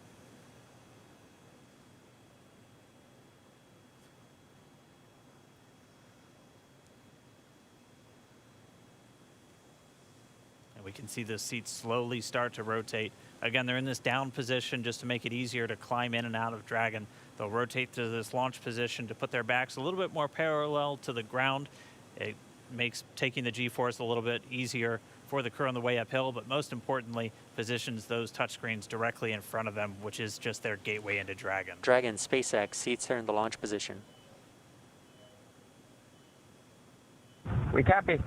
We can see the seats slowly start to rotate. Again, they're in this down position just to make it easier to climb in and out of Dragon. They'll rotate to this launch position to put their backs a little bit more parallel to the ground. It makes taking the G-force a little bit easier for the crew on the way uphill, but most importantly, positions those touchscreens directly in front of them, which is just their gateway into Dragon. Dragon, SpaceX, seats are in the launch position. We copy.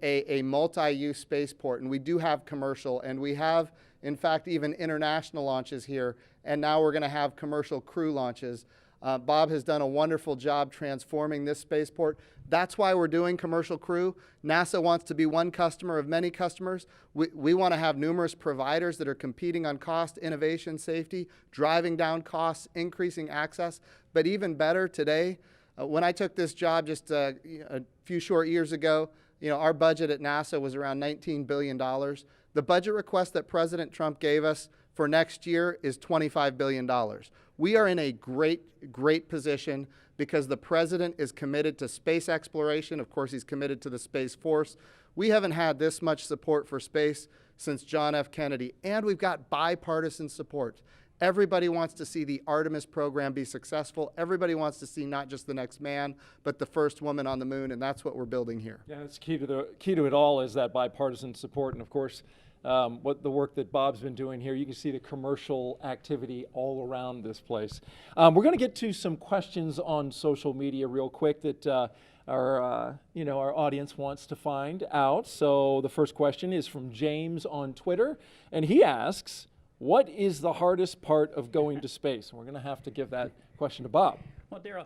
a multi-use spaceport, and we do have commercial, and we have, in fact, even international launches here, and now we're going to have commercial crew launches. Bob has done a wonderful job transforming this spaceport. That's why we're doing commercial crew. NASA wants to be one customer of many customers. We want to have numerous providers that are competing on cost, innovation, safety, driving down costs, increasing access. But even better today, when I took this job just a few short years ago, our budget at NASA was around $19 billion. The budget request that President Trump gave us for next year is $25 billion. We are in a great position because the president is committed to space exploration. Of course, he's committed to the Space Force. We haven't had this much support for space since John F. Kennedy, and we've got bipartisan support. Everybody wants to see the Artemis program be successful. Everybody wants to see not just the next man, but the first woman on the moon, and that's what we're building here. Yeah, it's key to it all is that bipartisan support, and of course, what the work that Bob's been doing here. You can see the commercial activity all around this place. We're going to get to some questions on social media real quick that our audience wants to find out. So the first question is from James on Twitter, and he asks, what is the hardest part of going to space? And we're going to have to give that question to Bob. Well, Daryl,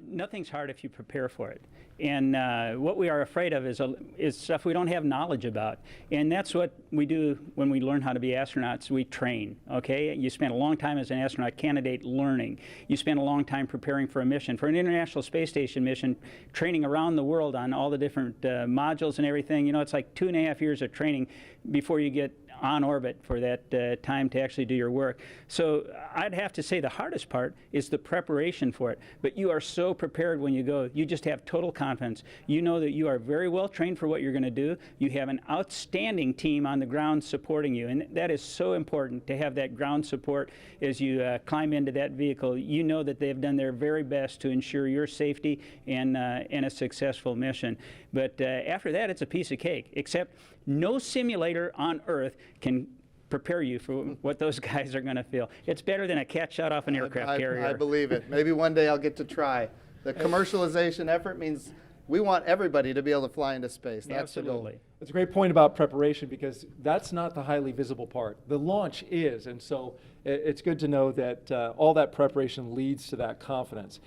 nothing's hard if you prepare for it. And what we are afraid of is stuff we don't have knowledge about. And that's what we do when we learn how to be astronauts. We train, okay? You spend a long time as an astronaut candidate learning. You spend a long time preparing for a mission. For an International Space Station mission, training around the world on all the different modules and everything, it's like 2.5 years of training before you get on orbit for that time to actually do your work. So I'd have to say the hardest part is the preparation for it. But you are so prepared when you go. You just have total confidence. You know that you are very well trained for what you're going to do. You have an outstanding team on the ground supporting you. And that is so important to have that ground support as you climb into that vehicle. You know that they've done their very best to ensure your safety and a successful mission. But after that, it's a piece of cake, except no simulator on Earth can prepare you for what those guys are going to feel. It's better than a cat shot off an aircraft carrier. I believe it. Maybe one day I'll get to try. The commercialization effort means we want everybody to be able to fly into space. That's the goal. It's a great point about preparation because that's not the highly visible part. The launch is, and so it's good to know that all that preparation leads to that confidence.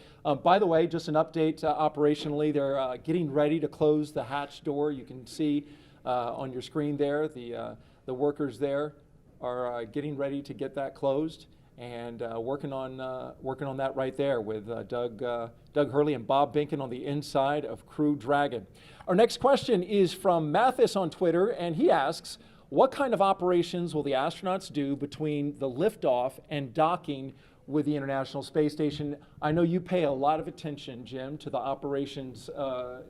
By the way, just an update operationally, they're getting ready to close the hatch door. You can see on your screen there, the workers there are getting ready to get that closed and working on that right there with Doug Hurley and Bob Binken on the inside of Crew Dragon. Our next question is from Mathis on Twitter, and he asks, what kind of operations will the astronauts do between the liftoff and docking with the International Space Station? I know you pay a lot of attention, Jim, to the operations,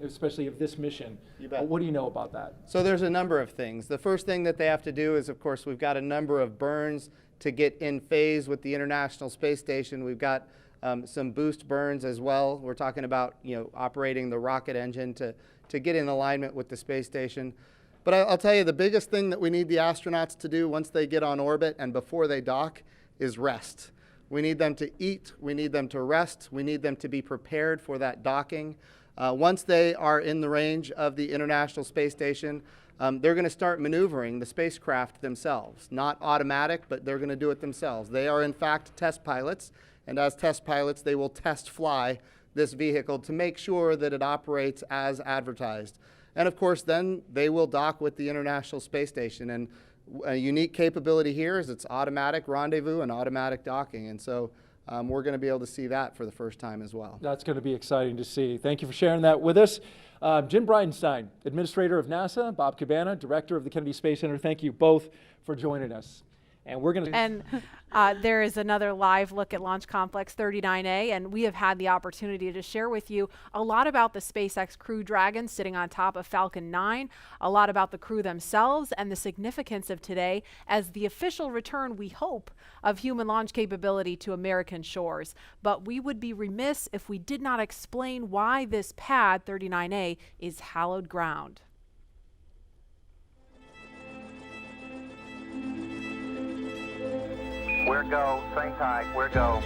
especially of this mission. You bet. What do you know about that? So there's a number of things. The first thing that they have to do is, of course, we've got a number of burns to get in phase with the International Space Station. We've got some boost burns as well. We're talking about operating the rocket engine to get in alignment with the space station. But I'll tell you, the biggest thing that we need the astronauts to do once they get on orbit and before they dock is rest. We need them to eat, we need them to rest, we need them to be prepared for that docking. Once they are in the range of the International Space Station, they're going to start maneuvering the spacecraft themselves. Not automatic, but they're going to do it themselves. They are in fact test pilots, and as test pilots they will test fly this vehicle to make sure that it operates as advertised. And of course then they will dock with the International Space Station. And a unique capability here is it's automatic rendezvous and automatic docking, and so we're going to be able to see that for the first time as well. That's going to be exciting to see. Thank you for sharing that with us. Jim Bridenstine, Administrator of NASA, Bob Cabana, Director of the Kennedy Space Center, thank you both for joining us. And we're going to... And there is another live look at Launch Complex 39A, and we have had the opportunity to share with you a lot about the SpaceX Crew Dragon sitting on top of Falcon 9, a lot about the crew themselves and the significance of today as the official return, we hope, of human launch capability to American shores. But we would be remiss if we did not explain why this pad 39A is hallowed ground. We're go, same tight, we're go.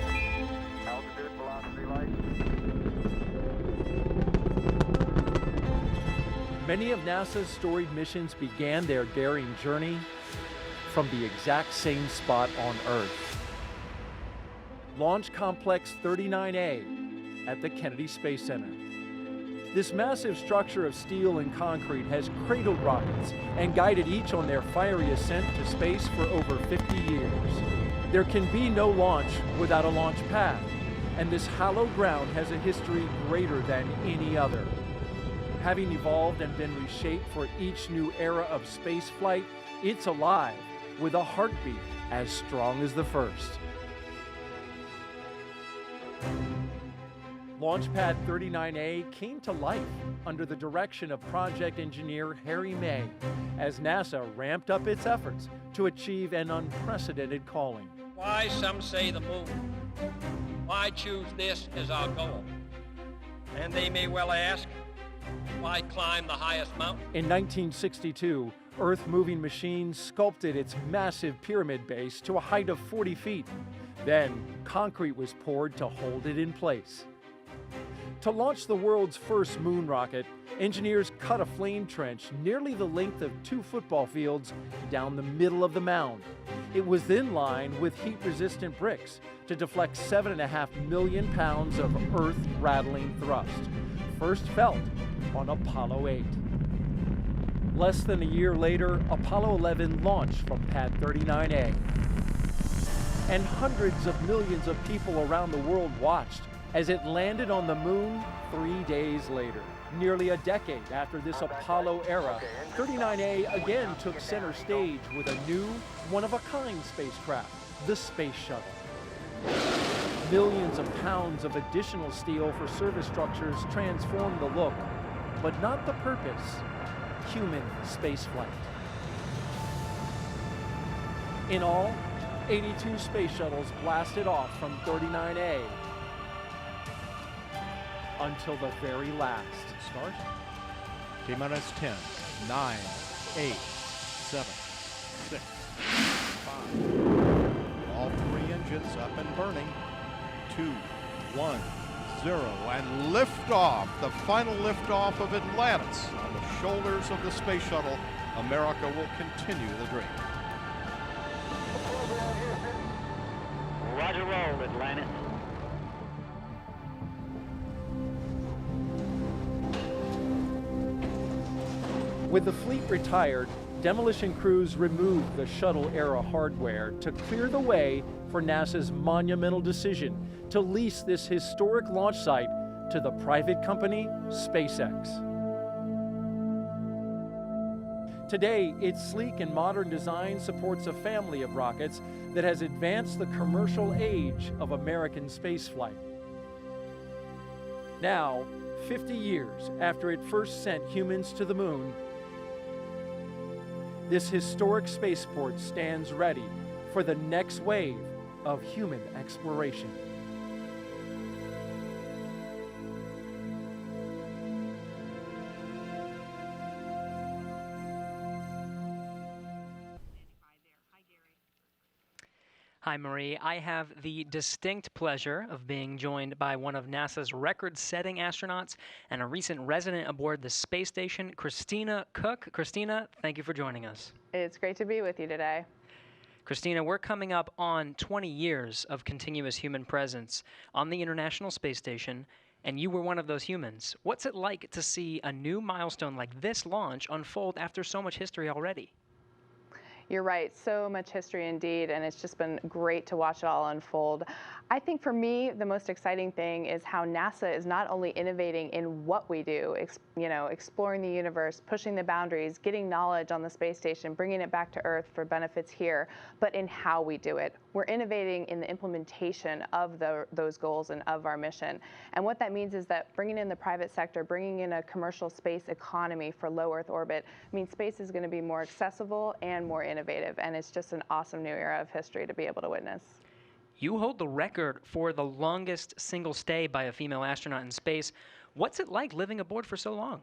Altitude, velocity, light. Many of NASA's storied missions began their daring journey from the exact same spot on Earth. Launch Complex 39A at the Kennedy Space Center. This massive structure of steel and concrete has cradled rockets and guided each on their fiery ascent to space for over 50 years. There can be no launch without a launch pad, and this hallowed ground has a history greater than any other. Having evolved and been reshaped for each new era of space flight, it's alive with a heartbeat as strong as the first. Launchpad 39A came to life under the direction of project engineer Harry May as NASA ramped up its efforts to achieve an unprecedented calling. Why, some say the moon. Why choose this as our goal? And they may well ask, why climb the highest mountain? In 1962, Earth-moving machines sculpted its massive pyramid base to a height of 40 feet. Then, concrete was poured to hold it in place. To launch the world's first moon rocket, engineers cut a flame trench nearly the length of 2 football fields down the middle of the mound. It was then lined with heat-resistant bricks to deflect 7.5 million pounds of earth-rattling thrust, first felt on Apollo 8. Less than a year later, Apollo 11 launched from Pad 39A. And hundreds of millions of people around the world watched as it landed on the moon 3 days later. Nearly a decade after this Apollo era, 39A again took center stage with a new, one-of-a-kind spacecraft, the Space Shuttle. Millions of pounds of additional steel for surface structures transformed the look, but not the purpose: human spaceflight. In all, 82 space shuttles blasted off from 39A until the very last. Start. T-minus 10, 9, 8, 7, 6, 5. All 3 engines up and burning. 2, 1, 0, and liftoff. The final liftoff of Atlantis on the shoulders of the space shuttle. America will continue the dream. Roger, roll, Atlantis. With the fleet retired, demolition crews removed the shuttle-era hardware to clear the way for NASA's monumental decision to lease this historic launch site to the private company SpaceX. Today, its sleek and modern design supports a family of rockets that has advanced the commercial age of American spaceflight. Now, 50 years after it first sent humans to the moon, this historic spaceport stands ready for the next wave of human exploration. Hi, Marie. I have the distinct pleasure of being joined by one of NASA's record-setting astronauts and a recent resident aboard the space station, Christina Cook. Christina, thank you for joining us. It's great to be with you today. Christina, we're coming up on 20 years of continuous human presence on the International Space Station, and you were one of those humans. What's it like to see a new milestone like this launch unfold after so much history already? You're right, so much history indeed, and it's just been great to watch it all unfold. I think for me, the most exciting thing is how NASA is not only innovating in what we do, exploring the universe, pushing the boundaries, getting knowledge on the space station, bringing it back to Earth for benefits here, but in how we do it. We're innovating in the implementation of those goals and of our mission. And what that means is that bringing in the private sector, bringing in a commercial space economy for low Earth orbit, means space is going to be more accessible and more innovative. And it's just an awesome new era of history to be able to witness. You hold the record for the longest single stay by a female astronaut in space. What's it like living aboard for so long?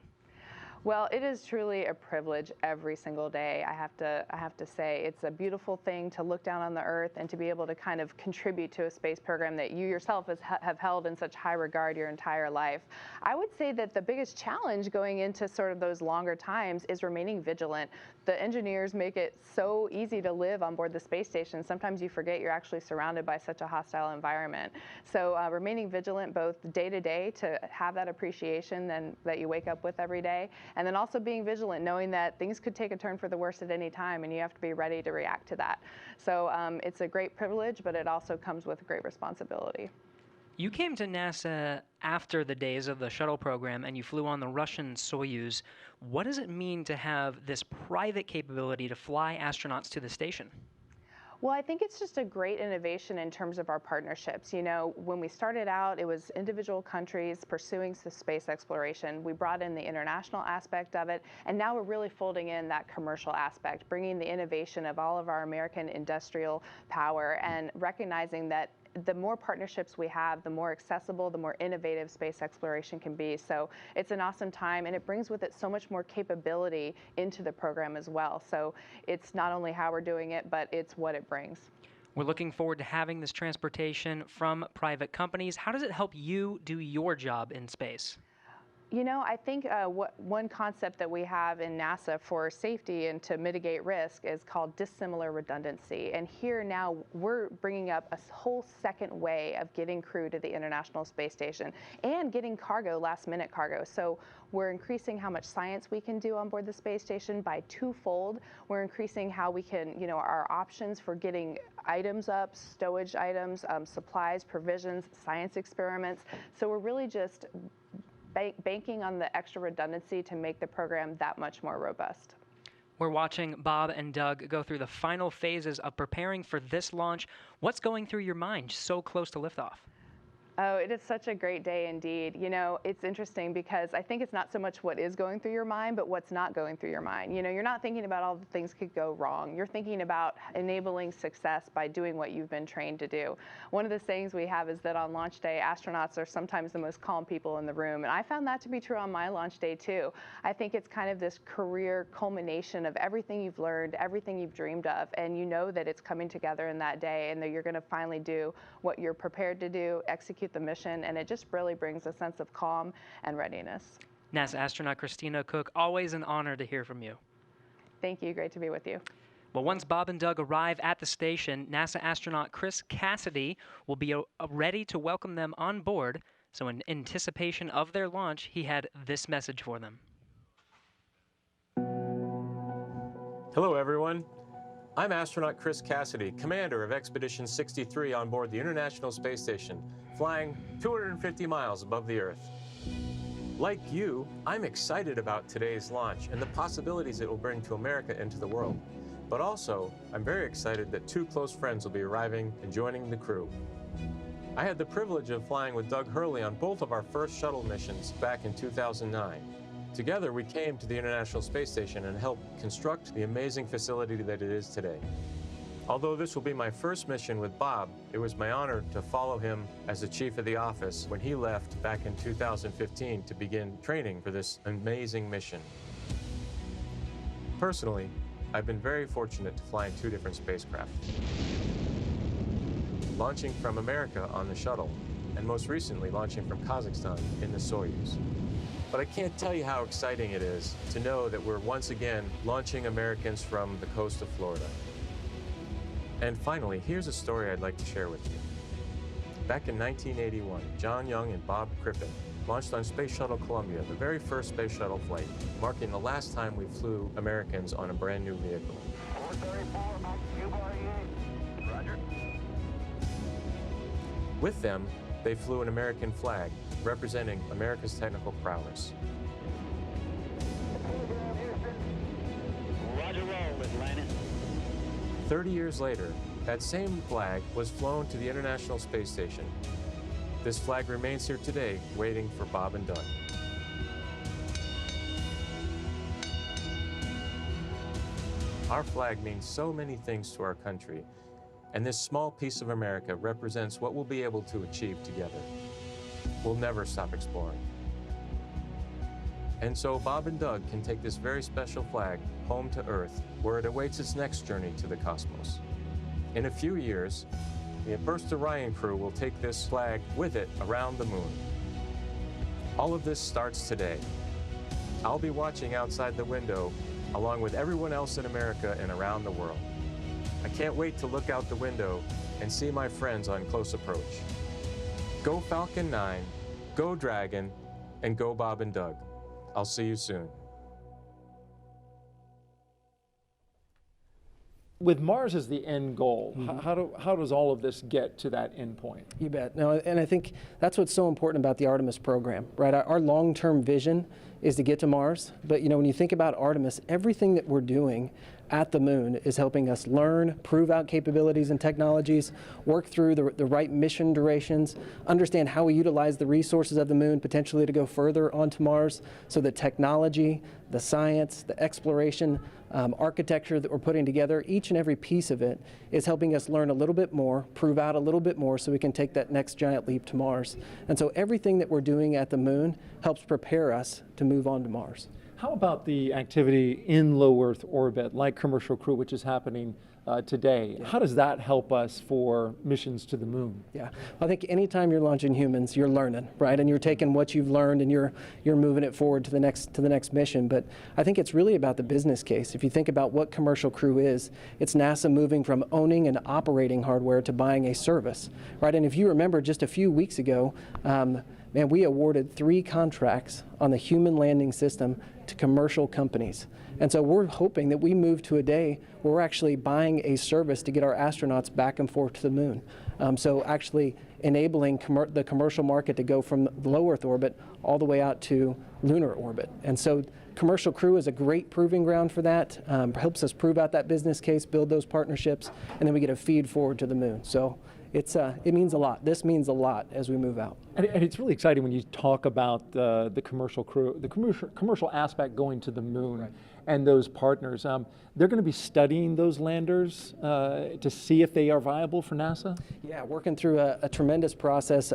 Well, it is truly a privilege every single day. I have to say it's a beautiful thing to look down on the Earth and to be able to kind of contribute to a space program that you yourself have held in such high regard your entire life. I would say that the biggest challenge going into sort of those longer times is remaining vigilant. The engineers make it so easy to live on board the space station. Sometimes you forget you're actually surrounded by such a hostile environment. So remaining vigilant both day to day to have that appreciation that you wake up with every day, and then also being vigilant, knowing that things could take a turn for the worse at any time, and you have to be ready to react to that. So it's a great privilege, but it also comes with great responsibility. You came to NASA after the days of the shuttle program, and you flew on the Russian Soyuz. What does it mean to have this private capability to fly astronauts to the station? Well, I think it's just a great innovation in terms of our partnerships. You know, when we started out, it was individual countries pursuing space exploration. We brought in the international aspect of it, and now we're really folding in that commercial aspect, bringing the innovation of all of our American industrial power and recognizing that the more partnerships we have, the more accessible, the more innovative space exploration can be. So it's an awesome time, and it brings with it so much more capability into the program as well. So it's not only how we're doing it, but it's what it brings. We're looking forward to having this transportation from private companies. How does it help you do your job in space? You know, I think one concept that we have in NASA for safety and to mitigate risk is called dissimilar redundancy. And here now we're bringing up a whole second way of getting crew to the International Space Station and getting cargo, last-minute cargo. So we're increasing how much science we can do on board the space station by twofold. We're increasing how we can, you know, our options for getting items up, stowage items, supplies, provisions, science experiments. So we're really just banking on the extra redundancy to make the program that much more robust. We're watching Bob and Doug go through the final phases of preparing for this launch. What's going through your mind so close to liftoff? Oh, it is such a great day indeed. You know, it's interesting because I think it's not so much what is going through your mind, but what's not going through your mind. You know, you're not thinking about all the things could go wrong. You're thinking about enabling success by doing what you've been trained to do. One of the sayings we have is that on launch day, astronauts are sometimes the most calm people in the room. And I found that to be true on my launch day too. I think it's kind of this career culmination of everything you've learned, everything you've dreamed of, and you know that it's coming together in that day and that you're going to finally do what you're prepared to do, execute the mission, and it just really brings a sense of calm and readiness. NASA astronaut Christina Cook, always an honor to hear from you. Thank you. Great to be with you. Well, once Bob and Doug arrive at the station, NASA astronaut Chris Cassidy will be ready to welcome them on board. So in anticipation of their launch, he had this message for them. Hello, everyone. I'm astronaut Chris Cassidy, commander of Expedition 63 on board the International Space Station, flying 250 miles above the Earth. Like you, I'm excited about today's launch and the possibilities it will bring to America and to the world. But also, I'm very excited that two close friends will be arriving and joining the crew. I had the privilege of flying with Doug Hurley on both of our first shuttle missions back in 2009. Together, we came to the International Space Station and helped construct the amazing facility that it is today. Although this will be my first mission with Bob, it was my honor to follow him as the chief of the office when he left back in 2015 to begin training for this amazing mission. Personally, I've been very fortunate to fly in two different spacecraft. Launching from America on the shuttle, and most recently launching from Kazakhstan in the Soyuz. But I can't tell you how exciting it is to know that we're once again launching Americans from the coast of Florida. And finally, here's a story I'd like to share with you. Back in 1981, John Young and Bob Crippen launched on Space Shuttle Columbia, the very first space shuttle flight, marking the last time we flew Americans on a brand new vehicle. 434, Max Q-48. Roger. With them, they flew an American flag, representing America's technical prowess. Roger roll, Atlanta. 30 years later, that same flag was flown to the International Space Station. This flag remains here today, waiting for Bob and Doug. Our flag means so many things to our country, and this small piece of America represents what we'll be able to achieve together. We'll never stop exploring. And so Bob and Doug can take this very special flag home to Earth, where it awaits its next journey to the cosmos. In a few years, the first Orion crew will take this flag with it around the moon. All of this starts today. I'll be watching outside the window along with everyone else in America and around the world. I can't wait to look out the window and see my friends on close approach. Go Falcon 9, go Dragon, and go Bob and Doug. I'll see you soon. With Mars as the end goal, how does all of this get to that end point? You bet. No, and I think that's what's so important about the Artemis program, right? Our long-term vision is to get to Mars, but you know, when you think about Artemis, everything that we're doing at the moon is helping us learn, prove out capabilities and technologies, work through the right mission durations, understand how we utilize the resources of the moon potentially to go further onto Mars. So the technology, the science, the exploration, architecture that we're putting together, each and every piece of it is helping us learn a little bit more, prove out a little bit more so we can take that next giant leap to Mars. And so everything that we're doing at the moon helps prepare us to move on to Mars. How about the activity in low Earth orbit, like Commercial Crew, which is happening today? How does that help us for missions to the moon? Yeah, I think anytime you're launching humans, you're learning, right? And you're taking what you've learned and you're moving it forward to the next mission. But I think it's really about the business case. If you think about what Commercial Crew is, it's NASA moving from owning and operating hardware to buying a service, right? And if you remember just a few weeks ago, man, we awarded 3 contracts on the human landing system to commercial companies. And so we're hoping that we move to a day where we're actually buying a service to get our astronauts back and forth to the moon. So actually enabling the commercial market to go from low Earth orbit all the way out to lunar orbit. And so Commercial Crew is a great proving ground for that, helps us prove out that business case, build those partnerships, and then we get a feed forward to the moon. So it means a lot. This means a lot as we move out. And it's really exciting when you talk about the Commercial Crew, the commercial aspect going to the moon, right, and those partners. They're going to be studying those landers to see if they are viable for NASA? Yeah, working through a tremendous process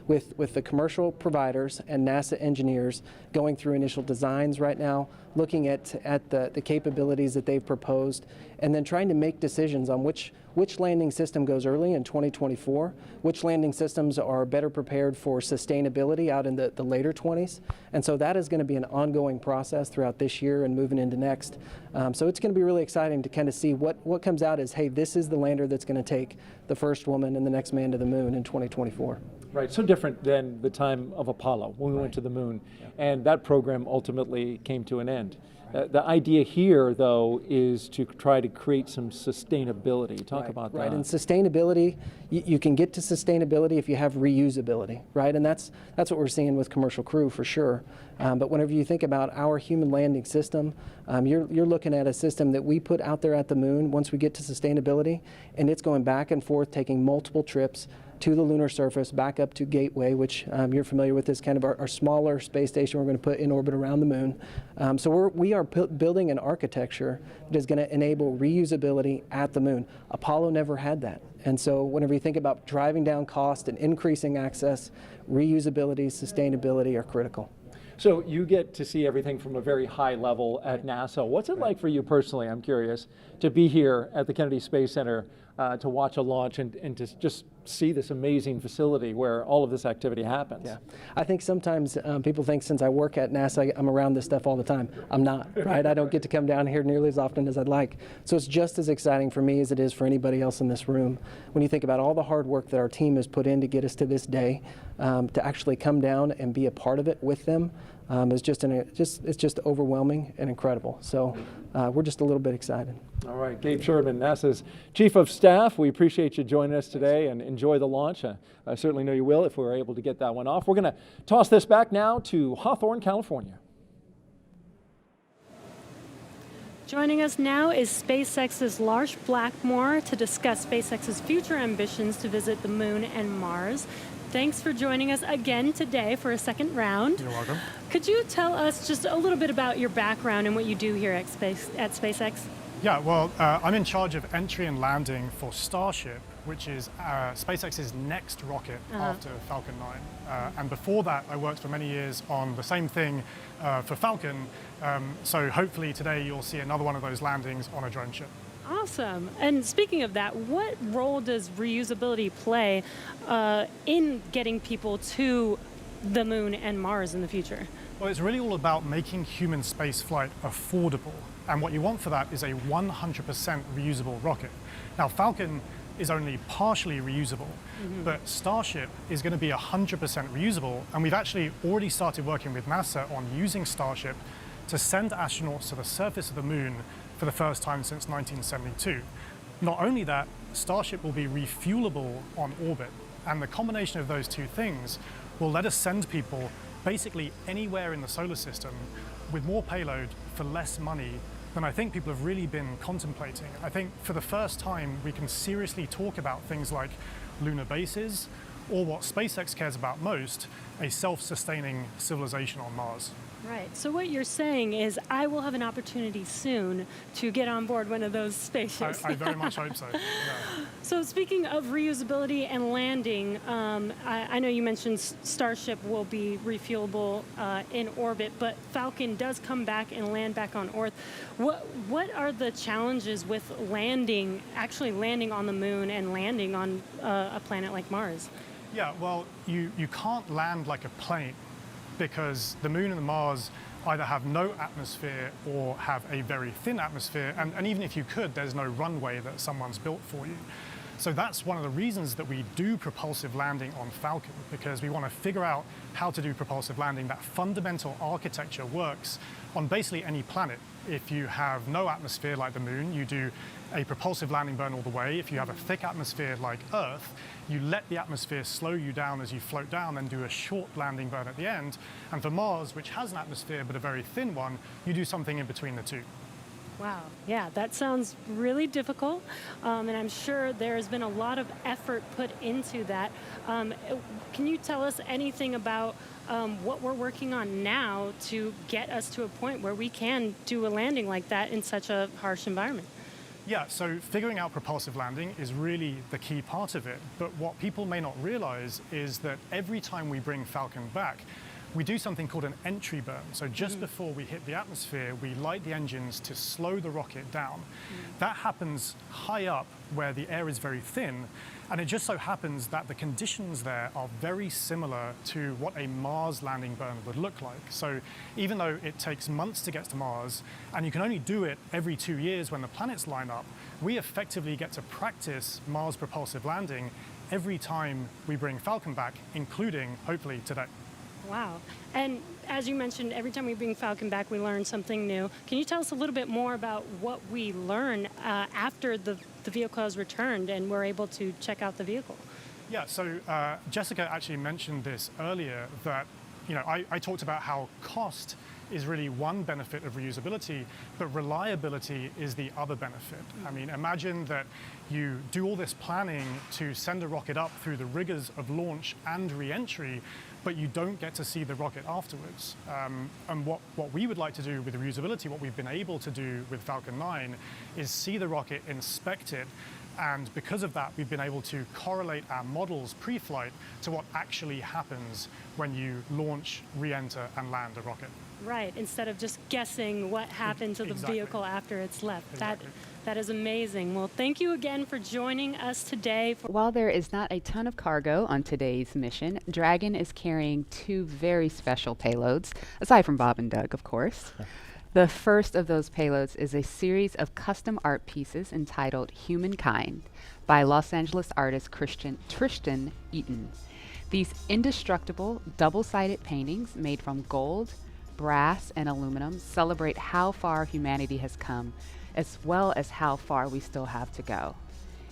with the commercial providers and NASA engineers, going through initial designs right now, looking at the capabilities that they've proposed, and then trying to make decisions on which landing system goes early in 2024, which landing systems are better prepared for sustainability out in the later 20s. And so that is going to be an ongoing process throughout this year and moving into next. So it's going to be really exciting to kind of see what comes out as, hey, this is the lander that's going to take the first woman and the next man to the moon in 2024. Right, so different than the time of Apollo when we went to the moon, and that program ultimately came to an end. The idea here, though, is to try to create some sustainability. Talk about that. Right, and sustainability, you can get to sustainability if you have reusability, right? And that's what we're seeing with Commercial Crew for sure. But whenever you think about our human landing system, you're looking at a system that we put out there at the moon once we get to sustainability, and it's going back and forth, taking multiple trips to the lunar surface, back up to Gateway, which you're familiar with, is kind of our smaller space station we're going to put in orbit around the moon. So we are building an architecture that is going to enable reusability at the moon. Apollo never had that. And so whenever you think about driving down cost and increasing access, reusability, sustainability are critical. So you get to see everything from a very high level at NASA. What's it like for you personally, I'm curious, to be here at the Kennedy Space Center to watch a launch and to just see this amazing facility where all of this activity happens? Yeah, I think sometimes people think since I work at NASA, I'm around this stuff all the time. I'm not, right? I don't get to come down here nearly as often as I'd like. So it's just as exciting for me as it is for anybody else in this room. When you think about all the hard work that our team has put in to get us to this day, to actually come down and be a part of it with them, it's just overwhelming and incredible. So we're just a little bit excited. All right, Gabe Sherman, NASA's Chief of Staff. We appreciate you joining us today and enjoy the launch. I certainly know you will if we were able to get that one off. We're going to toss this back now to Hawthorne, California. Joining us now is SpaceX's Lars Blackmore to discuss SpaceX's future ambitions to visit the moon and Mars. Thanks for joining us again today for a second round. You're welcome. Could you tell us just a little bit about your background and what you do here at SpaceX? Yeah, well, I'm in charge of entry and landing for Starship, which is SpaceX's next rocket after Falcon 9. And before that, I worked for many years on the same thing for Falcon. So hopefully today you'll see another one of those landings on a drone ship. Awesome. And speaking of that, what role does reusability play in getting people to the moon and Mars in the future? Well, it's really all about making human spaceflight affordable. And what you want for that is a 100% reusable rocket. Now, Falcon is only partially reusable, but Starship is going to be 100% reusable. And we've actually already started working with NASA on using Starship to send astronauts to the surface of the moon for the first time since 1972. Not only that, Starship will be refuelable on orbit. And the combination of those two things will let us send people basically anywhere in the solar system with more payload for less money than I think people have really been contemplating. I think for the first time we can seriously talk about things like lunar bases, or what SpaceX cares about most, a self-sustaining civilization on Mars. Right. So what you're saying is I will have an opportunity soon to get on board one of those spaceships. I very much hope so. Yeah. So speaking of reusability and landing, I know you mentioned Starship will be refuelable in orbit, but Falcon does come back and land back on Earth. What are the challenges with actually landing on the moon and landing on a planet like Mars? Yeah, well, you can't land like a plane, because the moon and the Mars either have no atmosphere or have a very thin atmosphere, and even if you could, there's no runway that someone's built for you. So that's one of the reasons that we do propulsive landing on Falcon, because we want to figure out how to do propulsive landing. That fundamental architecture works on basically any planet. If you have no atmosphere like the moon, you do a propulsive landing burn all the way. If you have a thick atmosphere like Earth, you let the atmosphere slow you down as you float down, then do a short landing burn at the end. And for Mars, which has an atmosphere but a very thin one, you do something in between the two. Wow. Yeah, that sounds really difficult, and I'm sure there's been a lot of effort put into that. Can you tell us anything about what we're working on now to get us to a point where we can do a landing like that in such a harsh environment? Yeah, so figuring out propulsive landing is really the key part of it. But what people may not realize is that every time we bring Falcon back, we do something called an entry burn. So just before we hit the atmosphere, we light the engines to slow the rocket down. That happens high up where the air is very thin. And it just so happens that the conditions there are very similar to what a Mars landing burn would look like. So even though it takes months to get to Mars, and you can only do it every 2 years when the planets line up, we effectively get to practice Mars propulsive landing every time we bring Falcon back, including, hopefully, today. Wow. And as you mentioned, every time we bring Falcon back, we learn something new. Can you tell us a little bit more about what we learn after the vehicle has returned and we're able to check out the vehicle? Yeah, so Jessica actually mentioned this earlier, that I talked about how cost is really one benefit of reusability, but reliability is the other benefit. I mean, imagine that you do all this planning to send a rocket up through the rigors of launch and re-entry, but you don't get to see the rocket afterwards. And what we would like to do with reusability, what we've been able to do with Falcon 9, is see the rocket, inspect it, and because of that, we've been able to correlate our models pre-flight to what actually happens when you launch, re-enter, and land a rocket. Right, instead of just guessing what happened to the vehicle after it's left. Exactly. That is amazing. Well, thank you again for joining us today. While there is not a ton of cargo on today's mission, Dragon is carrying 2 very special payloads, aside from Bob and Doug, of course. The first of those payloads is a series of custom art pieces entitled Humankind by Los Angeles artist Tristan Eaton. These indestructible, double-sided paintings made from gold, brass, and aluminum celebrate how far humanity has come, as well as how far we still have to go.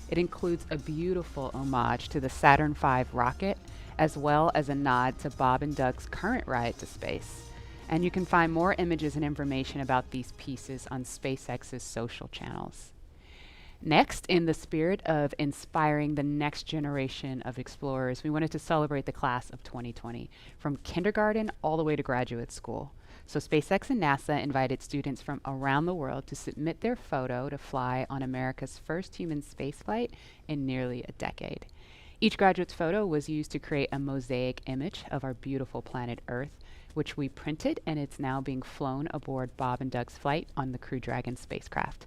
It includes a beautiful homage to the Saturn V rocket, as well as a nod to Bob and Doug's current ride to space. And you can find more images and information about these pieces on SpaceX's social channels. Next, in the spirit of inspiring the next generation of explorers, we wanted to celebrate the class of 2020, from kindergarten all the way to graduate school. So SpaceX and NASA invited students from around the world to submit their photo to fly on America's first human spaceflight in nearly a decade. Each graduate's photo was used to create a mosaic image of our beautiful planet Earth, which we printed, and it's now being flown aboard Bob and Doug's flight on the Crew Dragon spacecraft.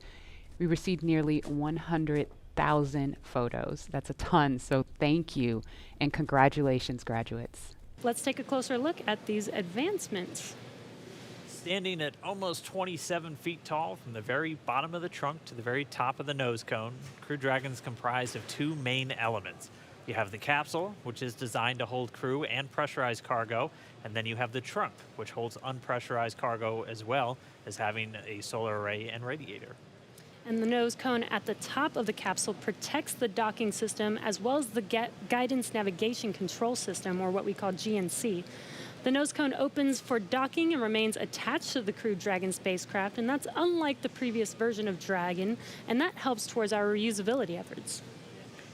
We received nearly 100,000 photos. That's a ton, so thank you and congratulations, graduates. Let's take a closer look at these advancements. Standing at almost 27 feet tall from the very bottom of the trunk to the very top of the nose cone, Crew Dragon's comprised of two main elements. You have the capsule, which is designed to hold crew and pressurized cargo, and then you have the trunk, which holds unpressurized cargo as well as having a solar array and radiator. And the nose cone at the top of the capsule protects the docking system as well as the guidance navigation control system, or what we call GNC. The nose cone opens for docking and remains attached to the Crew Dragon spacecraft, and that's unlike the previous version of Dragon, and that helps towards our reusability efforts.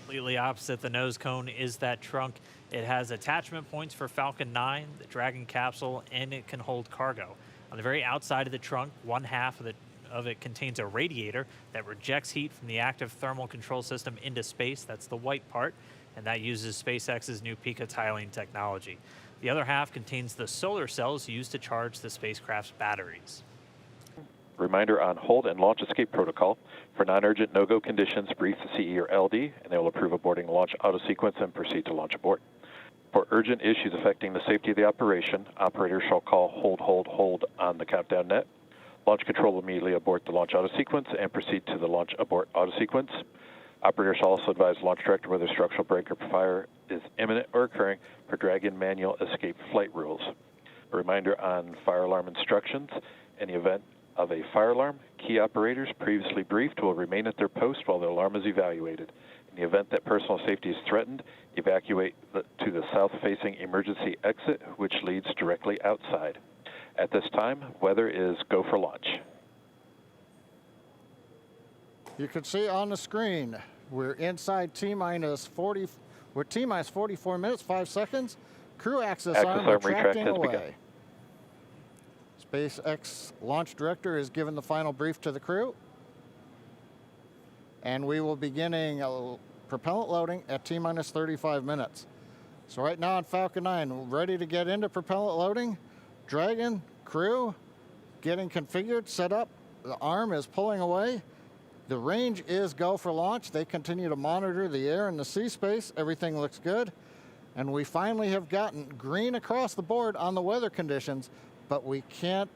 Completely opposite the nose cone is that trunk. It has attachment points for Falcon 9, the Dragon capsule, and it can hold cargo. On the very outside of the trunk, one half of it contains a radiator that rejects heat from the active thermal control system into space. That's the white part, and that uses SpaceX's new picotiling technology. The other half contains the solar cells used to charge the spacecraft's batteries. Reminder on hold and launch escape protocol. For non-urgent no-go conditions, brief the CE or LD, and they will approve aborting launch auto-sequence and proceed to launch abort. For urgent issues affecting the safety of the operation, operators shall call hold on the countdown net. Launch control will immediately abort the launch auto-sequence and proceed to the launch abort auto-sequence. Operators shall also advise launch director whether structural break or fire is imminent or occurring per Dragon manual escape flight rules. A reminder on fire alarm instructions. In the event of a fire alarm, key operators previously briefed will remain at their post while the alarm is evaluated. In the event that personal safety is threatened, evacuate to the south-facing emergency exit, which leads directly outside. At this time, weather is go for launch. You can see on the screen, we're inside T-minus 44 minutes, 5 seconds. Crew access arm retracting away. Begun. SpaceX launch director is given the final brief to the crew. And we will be beginning propellant loading at T-minus 35 minutes. So right now on Falcon 9, we're ready to get into propellant loading. Dragon, crew, getting configured, set up. The arm is pulling away. The range is go for launch. They continue to monitor the air and the sea space. Everything looks good. And we finally have gotten green across the board on the weather conditions, but we can't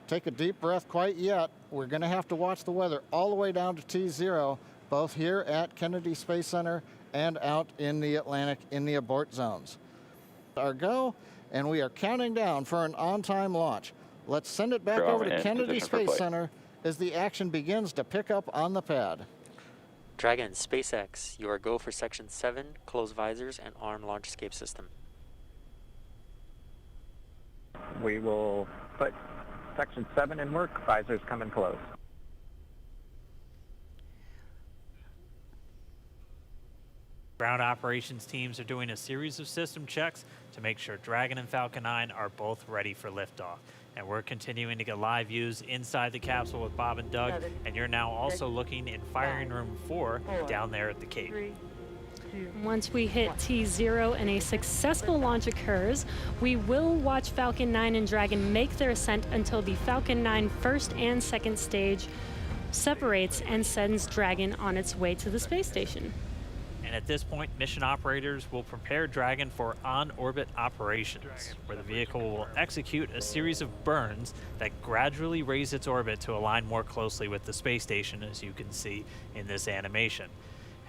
take a deep breath quite yet. We're going to have to watch the weather all the way down to T0, both here at Kennedy Space Center and out in the Atlantic in the abort zones. Our go, and we are counting down for an on-time launch. Let's send it back over to Kennedy Space Center as the action begins to pick up on the pad. Dragon, SpaceX, you are go for Section 7, close visors and arm launch escape system. We will put Section 7 in work, visors come in close. Ground operations teams are doing a series of system checks to make sure Dragon and Falcon 9 are both ready for liftoff. And we're continuing to get live views inside the capsule with Bob and Doug, and you're now also looking in firing room 4 down there at the Cape. Once we hit T0 and a successful launch occurs, we will watch Falcon 9 and Dragon make their ascent until the Falcon 9 first and second stage separates and sends Dragon on its way to the space station. And at this point, mission operators will prepare Dragon for on-orbit operations, where the vehicle will execute a series of burns that gradually raise its orbit to align more closely with the space station, as you can see in this animation.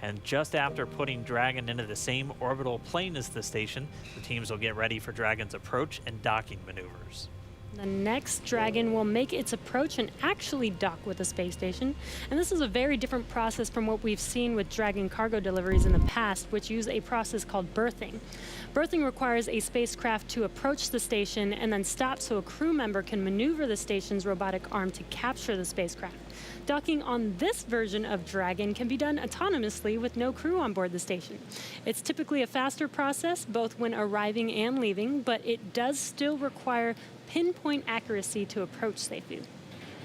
And just after putting Dragon into the same orbital plane as the station, the teams will get ready for Dragon's approach and docking maneuvers. The next Dragon will make its approach and actually dock with the space station. And this is a very different process from what we've seen with Dragon cargo deliveries in the past, which use a process called berthing. Berthing requires a spacecraft to approach the station and then stop so a crew member can maneuver the station's robotic arm to capture the spacecraft. Docking on this version of Dragon can be done autonomously with no crew on board the station. It's typically a faster process, both when arriving and leaving, but it does still require pinpoint accuracy to approach safely.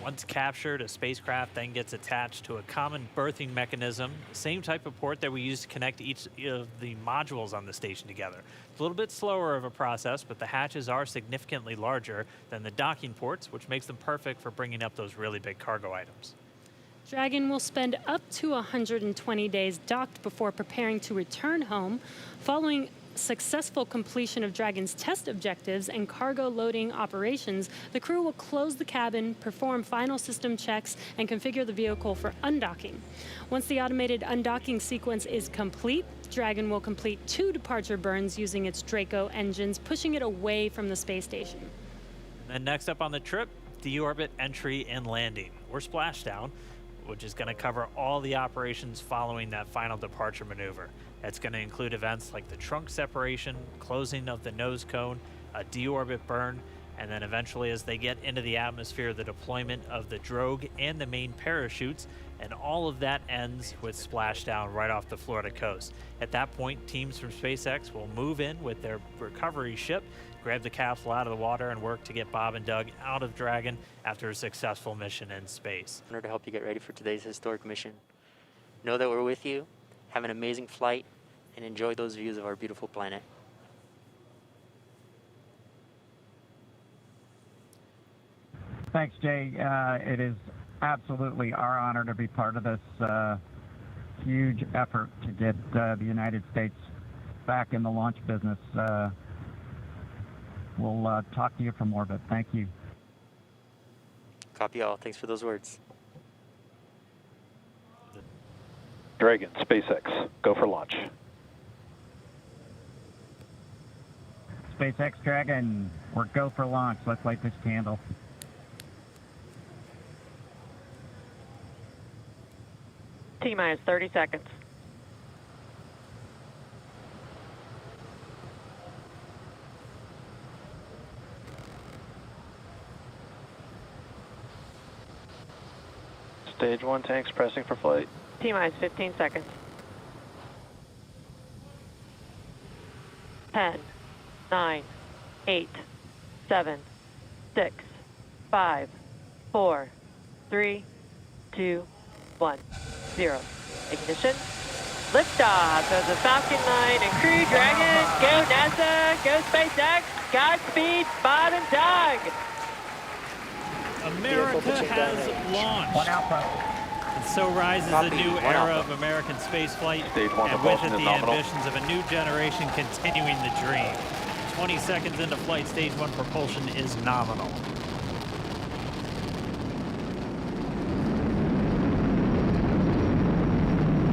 Once captured, a spacecraft then gets attached to a common berthing mechanism, the same type of port that we use to connect each of the modules on the station together. It's a little bit slower of a process, but the hatches are significantly larger than the docking ports, which makes them perfect for bringing up those really big cargo items. Dragon will spend up to 120 days docked before preparing to return home. Following successful completion of Dragon's test objectives and cargo loading operations, the crew will close the cabin, perform final system checks, and configure the vehicle for undocking. Once the automated undocking sequence is complete, Dragon will complete 2 departure burns using its Draco engines, pushing it away from the space station. And next up on the trip, deorbit entry and landing, or splashdown, which is going to cover all the operations following that final departure maneuver. It's going to include events like the trunk separation, closing of the nose cone, a deorbit burn, and then eventually as they get into the atmosphere, the deployment of the drogue and the main parachutes, and all of that ends with splashdown right off the Florida coast. At that point, teams from SpaceX will move in with their recovery ship, grab the capsule out of the water, and work to get Bob and Doug out of Dragon after a successful mission in space. In order to help you get ready for today's historic mission, know that we're with you, have an amazing flight, and enjoy those views of our beautiful planet. Thanks, Jay. It is absolutely our honor to be part of this huge effort to get the United States back in the launch business. We'll talk to you from orbit. Thank you. Copy all. Thanks for those words. Dragon, SpaceX, go for launch. SpaceX Dragon, we're go for launch. Let's light this candle. T-minus 30 seconds. Stage 1 tanks pressing for flight. T-minus 15 seconds. 10, 9, 8, 7, 6, 5, 4, 3, 2, 1, 0. Ignition. Liftoff of the Falcon 9 and Crew Dragon. Go NASA, go SpaceX. Godspeed, Bob and Doug. America has launched. And so rises a new era of American spaceflight, and with it the ambitions of a new generation continuing the dream. 20 seconds into flight, stage 1 propulsion is nominal.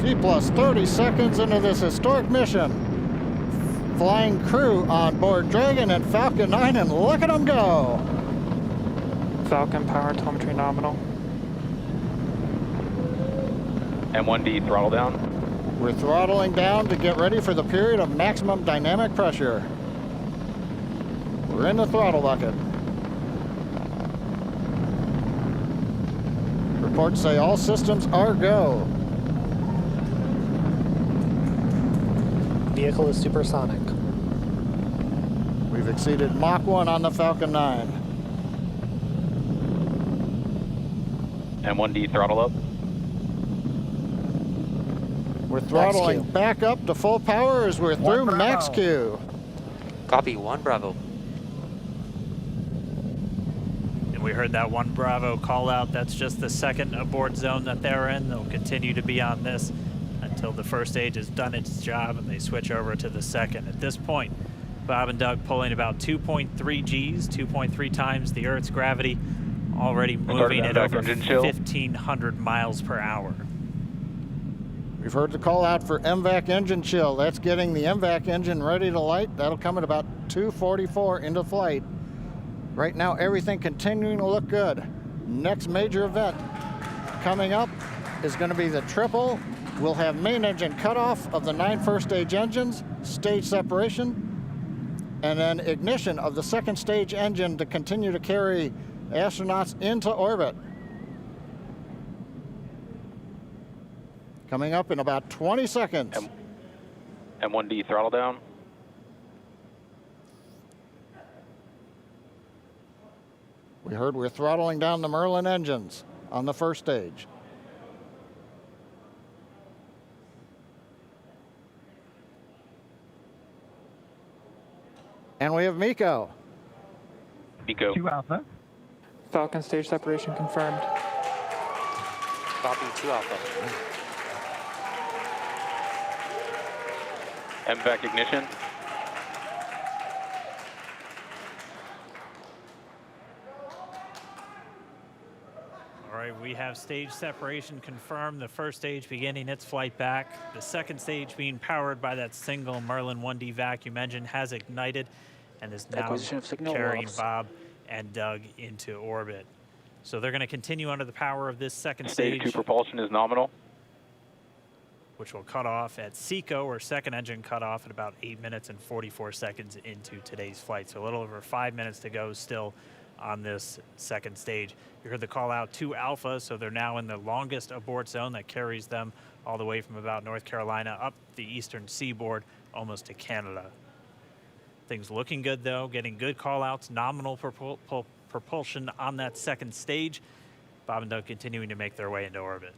T plus 30 seconds into this historic mission. Flying crew on board Dragon and Falcon 9, and look at them go. Falcon power telemetry nominal. M1D throttle down. We're throttling down to get ready for the period of maximum dynamic pressure. We're in the throttle bucket. Reports say all systems are go. Vehicle is supersonic. We've exceeded Mach 1 on the Falcon 9. M1D throttle up. We're throttling back up to full power as we're through max Q. Copy, 1 Bravo. And we heard that 1 Bravo call out. That's just the second abort zone that they're in. They'll continue to be on this until the first stage has done its job and they switch over to the second. At this point, Bob and Doug pulling about 2.3 Gs, 2.3 times the Earth's gravity, already moving at over 1,500 miles per hour. We've heard the call out for MVAC engine chill. That's getting the MVAC engine ready to light. That'll come at about 2:44 into flight. Right now, everything continuing to look good. Next major event coming up is going to be the triple. We'll have main engine cutoff of the 9 first stage engines, stage separation, and then ignition of the second stage engine to continue to carry astronauts into orbit. Coming up in about 20 seconds. M1D throttle down. We heard we're throttling down the Merlin engines on the first stage. And we have Miko. Miko. 2 Alpha. Falcon stage separation confirmed. Copy 2 Alpha. MVAC ignition. All right, we have stage separation confirmed. The first stage beginning its flight back. The second stage being powered by that single Merlin 1D vacuum engine has ignited and is now Acquisition of signal carrying loss. Bob and Doug into orbit. So they're going to continue under the power of this second Stage stage, 2 propulsion is nominal. which will cut off at SECO, or second engine cut off at about 8 minutes and 44 seconds into today's flight. So a little over 5 minutes to go still on this second stage. You heard the call out to Alpha, so they're now in the longest abort zone that carries them all the way from about North Carolina up the eastern seaboard almost to Canada. Things looking good though, getting good call outs, nominal propulsion on that second stage. Bob and Doug continuing to make their way into orbit.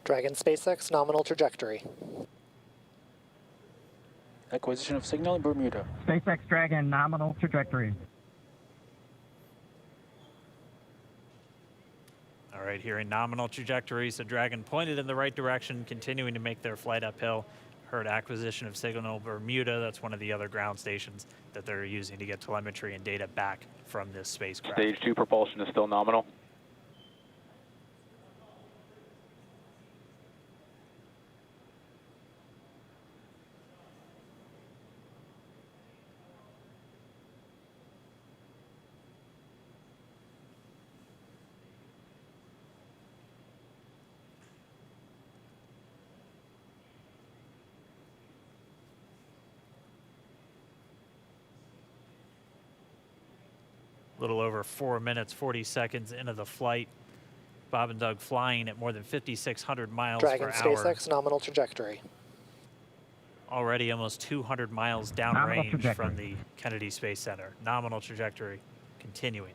Dragon SpaceX nominal trajectory. Acquisition of signal in Bermuda. SpaceX Dragon nominal trajectory. All right, here in nominal trajectory, so Dragon pointed in the right direction, continuing to make their flight uphill. Heard acquisition of signal Bermuda. That's one of the other ground stations that they're using to get telemetry and data back from this spacecraft. Stage 2 propulsion is still nominal. A little over 4 minutes, 40 seconds into the flight. Bob and Doug flying at more than 5,600 miles Dragon per hour. SpaceX nominal trajectory. Already almost 200 miles downrange from the Kennedy Space Center. Nominal trajectory continuing.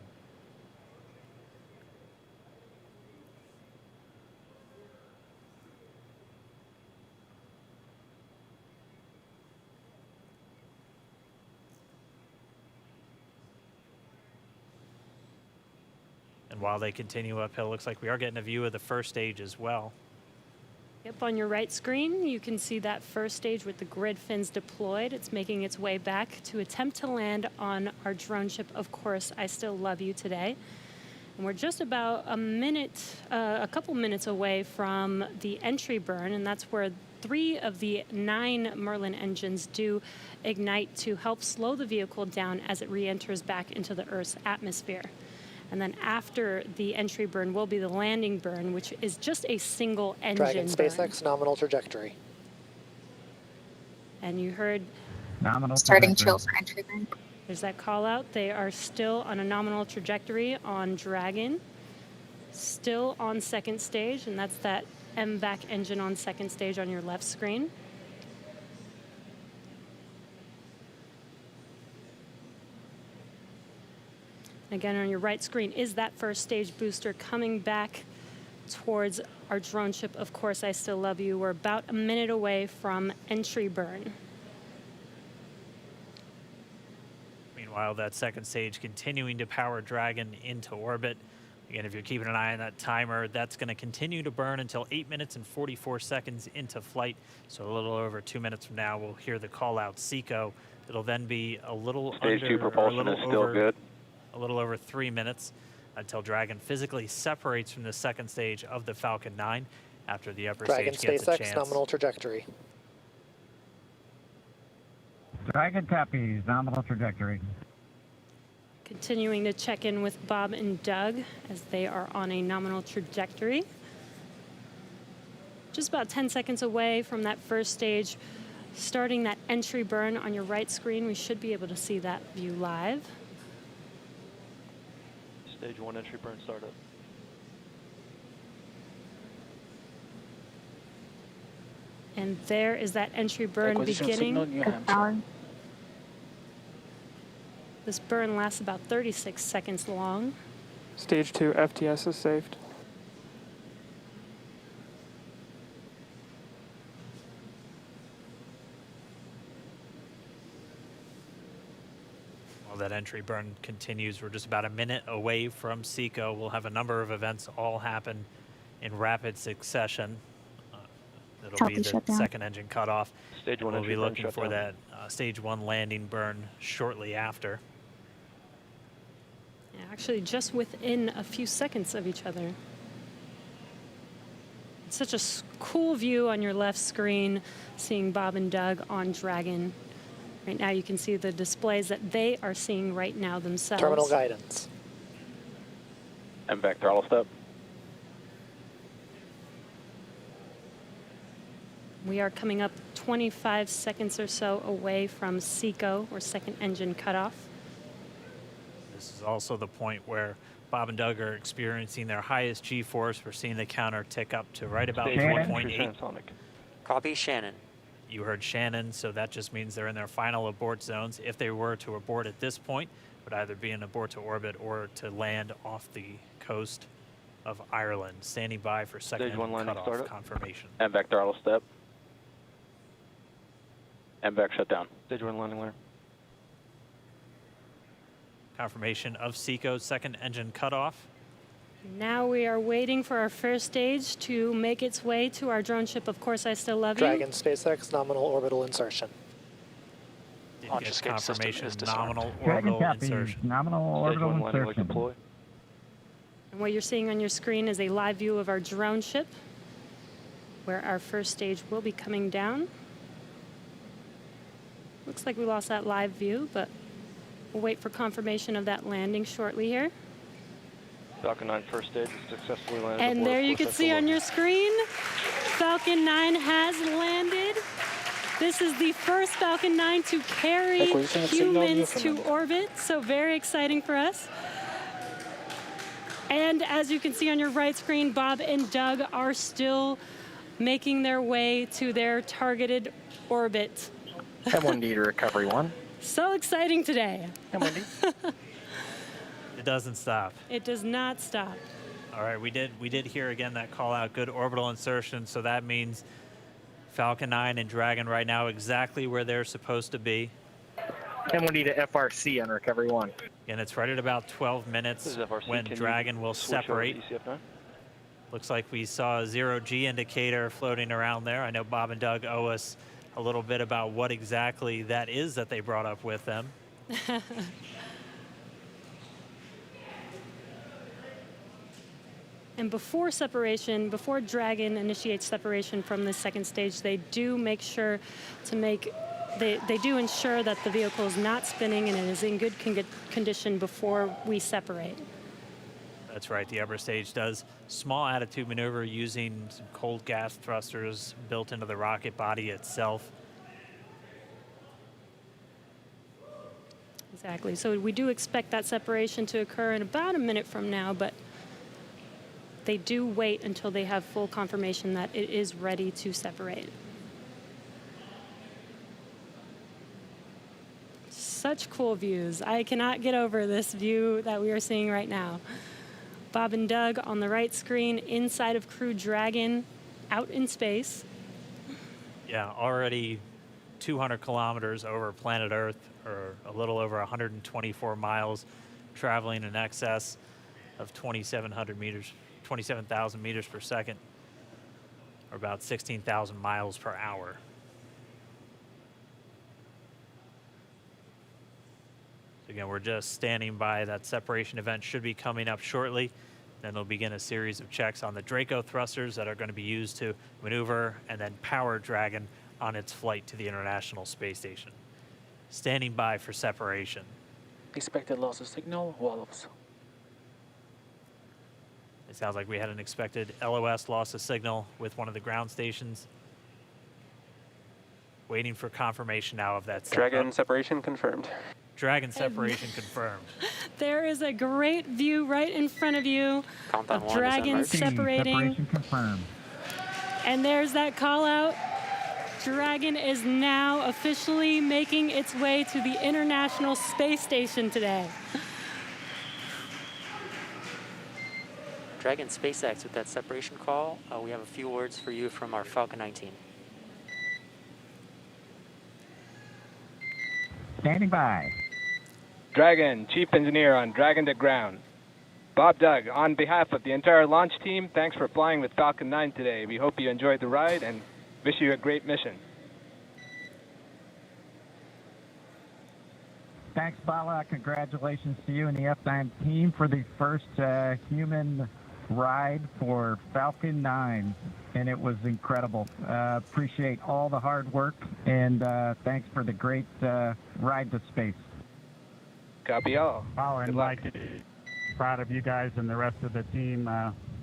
And while they continue uphill, looks like we are getting a view of the first stage as well. Yep, on your right screen, you can see that first stage with the grid fins deployed. It's making its way back to attempt to land on our drone ship, Of Course I Still Love You, today. And we're just about a couple minutes away from the entry burn, and that's where 3 of the 9 Merlin engines do ignite to help slow the vehicle down as it re-enters back into the Earth's atmosphere. And then after the entry burn will be the landing burn, which is just a single engine Dragon burn. SpaceX nominal trajectory. And you heard nominal starting trajectory. chill for entry burn. There's that call out. They are still on a nominal trajectory on Dragon, still on second stage, and that's that MVAC engine on second stage on your left screen. Again, on your right screen is that first stage booster coming back towards our drone ship, Of Course I Still Love You. We're about a minute away from entry burn. Meanwhile, that second stage continuing to power Dragon into orbit. Again, if you're keeping an eye on that timer, that's going to continue to burn until 8 minutes and 44 seconds into flight. So a little over 2 minutes from now, we'll hear the call out SECO. It'll then be a little Stage 2 propulsion is still good. A little over 3 minutes until Dragon physically separates from the second stage of the Falcon 9 after the upper Dragon stage gets a SpaceX chance. nominal trajectory. Dragon copies, nominal trajectory. Continuing to check in with Bob and Doug as they are on a nominal trajectory. Just about 10 seconds away from that first stage, starting that entry burn on your right screen. We should be able to see that view live. Stage 1 entry burn startup. And there is that entry burn beginning. This burn lasts about 36 seconds long. Stage 2 FTS is saved. While that entry burn continues, we're just about a minute away from SECO. We'll have a number of events all happen in rapid succession. It'll be the second engine cutoff. Stage 1 we'll entry be burn looking for shutdown. that stage 1 landing burn shortly after. Yeah, actually, just within a few seconds of each other. It's such a cool view on your left screen, seeing Bob and Doug on Dragon. Right now, you can see the displays that they are seeing right now themselves. Terminal guidance. MVAC throttle step. We are coming up 25 seconds or so away from SECO, or second engine cutoff. This is also the point where Bob and Doug are experiencing their highest G-force. We're seeing the counter tick up to right about 1.8. Copy, Shannon. You heard Shannon, so that just means they're in their final abort zones. If they were to abort at this point, it would either be an abort to orbit or to land off the coast of Ireland. Standing by for second Stage 1 landing cutoff startup. confirmation. MVAC throttle step. MVAC shutdown. Stage 1 landing learn. Confirmation of SECO's second engine cutoff. Now we are waiting for our first stage to make its way to our drone ship. Of course, I still love you. Dragon SpaceX nominal orbital insertion. Launch escape confirmation system is disarmed. nominal Dragon orbital copy. insertion. Nominal Stage orbital 1 landing leg insertion. deploy. And what you're seeing on your screen is a live view of our drone ship, where our first stage will be coming down. Looks like we lost that live view, but we'll wait for confirmation of that landing shortly here. Falcon 9 first stage successfully landed. And aboard there you full can see on your screen, Falcon 9 has landed. This is the first Falcon 9 to carry Acquisition of signal humans to Newfoundland. orbit, so very exciting for us. And as you can see on your right screen, Bob and Doug are still making their way to their targeted orbit. M1D to recovery 1. So exciting today. M1D. It doesn't stop. It does not stop. All right, we did hear again that call out, good orbital insertion, so that means Falcon 9 and Dragon right now exactly where they're supposed to be. M1D to FRC on recovery 1. And it's right at about 12 minutes This is FRC. when Can you Dragon will switch over to separate. ECF9? Looks like we saw a 0G indicator floating around there. I know Bob and Doug owe us a little bit about what exactly that is that they brought up with them. And before separation, before Dragon initiates separation from the second stage, they do make sure to they do ensure that the vehicle is not spinning and it is in good condition before we separate. That's right, the upper stage does small attitude maneuver using some cold gas thrusters built into the rocket body itself. Exactly, so we do expect that separation to occur in about a minute from now, but they do wait until they have full confirmation that it is ready to separate. Such cool views. I cannot get over this view that we are seeing right now. Bob and Doug on the right screen, inside of Crew Dragon, out in space. Yeah, already 200 kilometers over planet Earth, or a little over 124 miles, traveling in excess of 2,700 meters. 27,000 meters per second, or about 16,000 miles per hour. So again, we're just standing by. That separation event should be coming up shortly. Then they'll begin a series of checks on the Draco thrusters that are going to be used to maneuver and then power Dragon on its flight to the International Space Station. Standing by for separation. Expected loss of signal, Wallops. It sounds like we had an expected LOS loss of signal with one of the ground stations. Waiting for confirmation now of that setup. Dragon separation confirmed. Dragon separation confirmed. There is a great view right in front of you Countdown of 1 Dragon December. separating. Separation confirmed. And there's that call out Dragon is now officially making its way to the International Space Station today. Dragon SpaceX, with that separation call, we have a few words for you from our Falcon 9 team. Standing by. Dragon, Chief Engineer on Dragon to Ground. Bob Doug, on behalf of the entire launch team, thanks for flying with Falcon 9 today. We hope you enjoyed the ride and wish you a great mission. Thanks, Bala. Congratulations to you and the F9 team for the first human ride for Falcon 9, and it was incredible. Appreciate all the hard work, and thanks for the great ride to space. Copy all. Bala and Mike, proud of you guys and the rest of the team.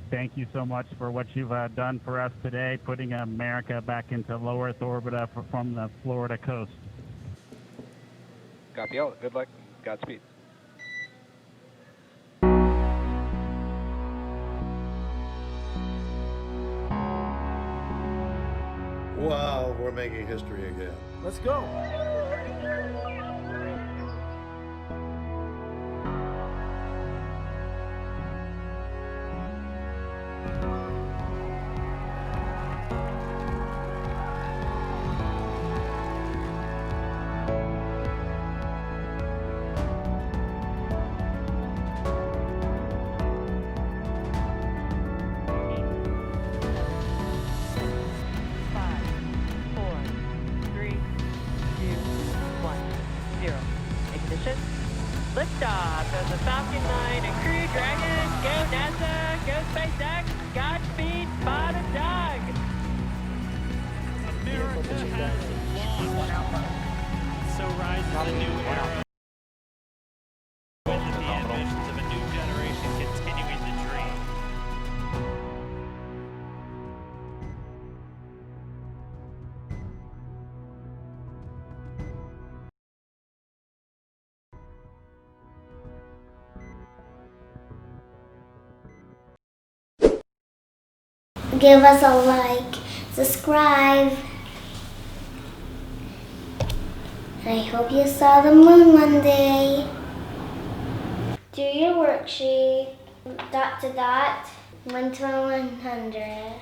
Thank you so much for what you've done for us today, putting America back into low Earth orbit from the Florida coast. Copy all. Good luck. Godspeed. Wow, we're making history again. Let's go. Liftoff of the Falcon 9 and Crew Dragon. Go NASA, go SpaceX, Godspeed, Bob and Doug. America has launched. So rises a new era. With the ambitions of a new generation continuing the dream. Give us a like, subscribe, and I hope you saw the moon one day. Do your worksheet, dot to dot, 1 to 100.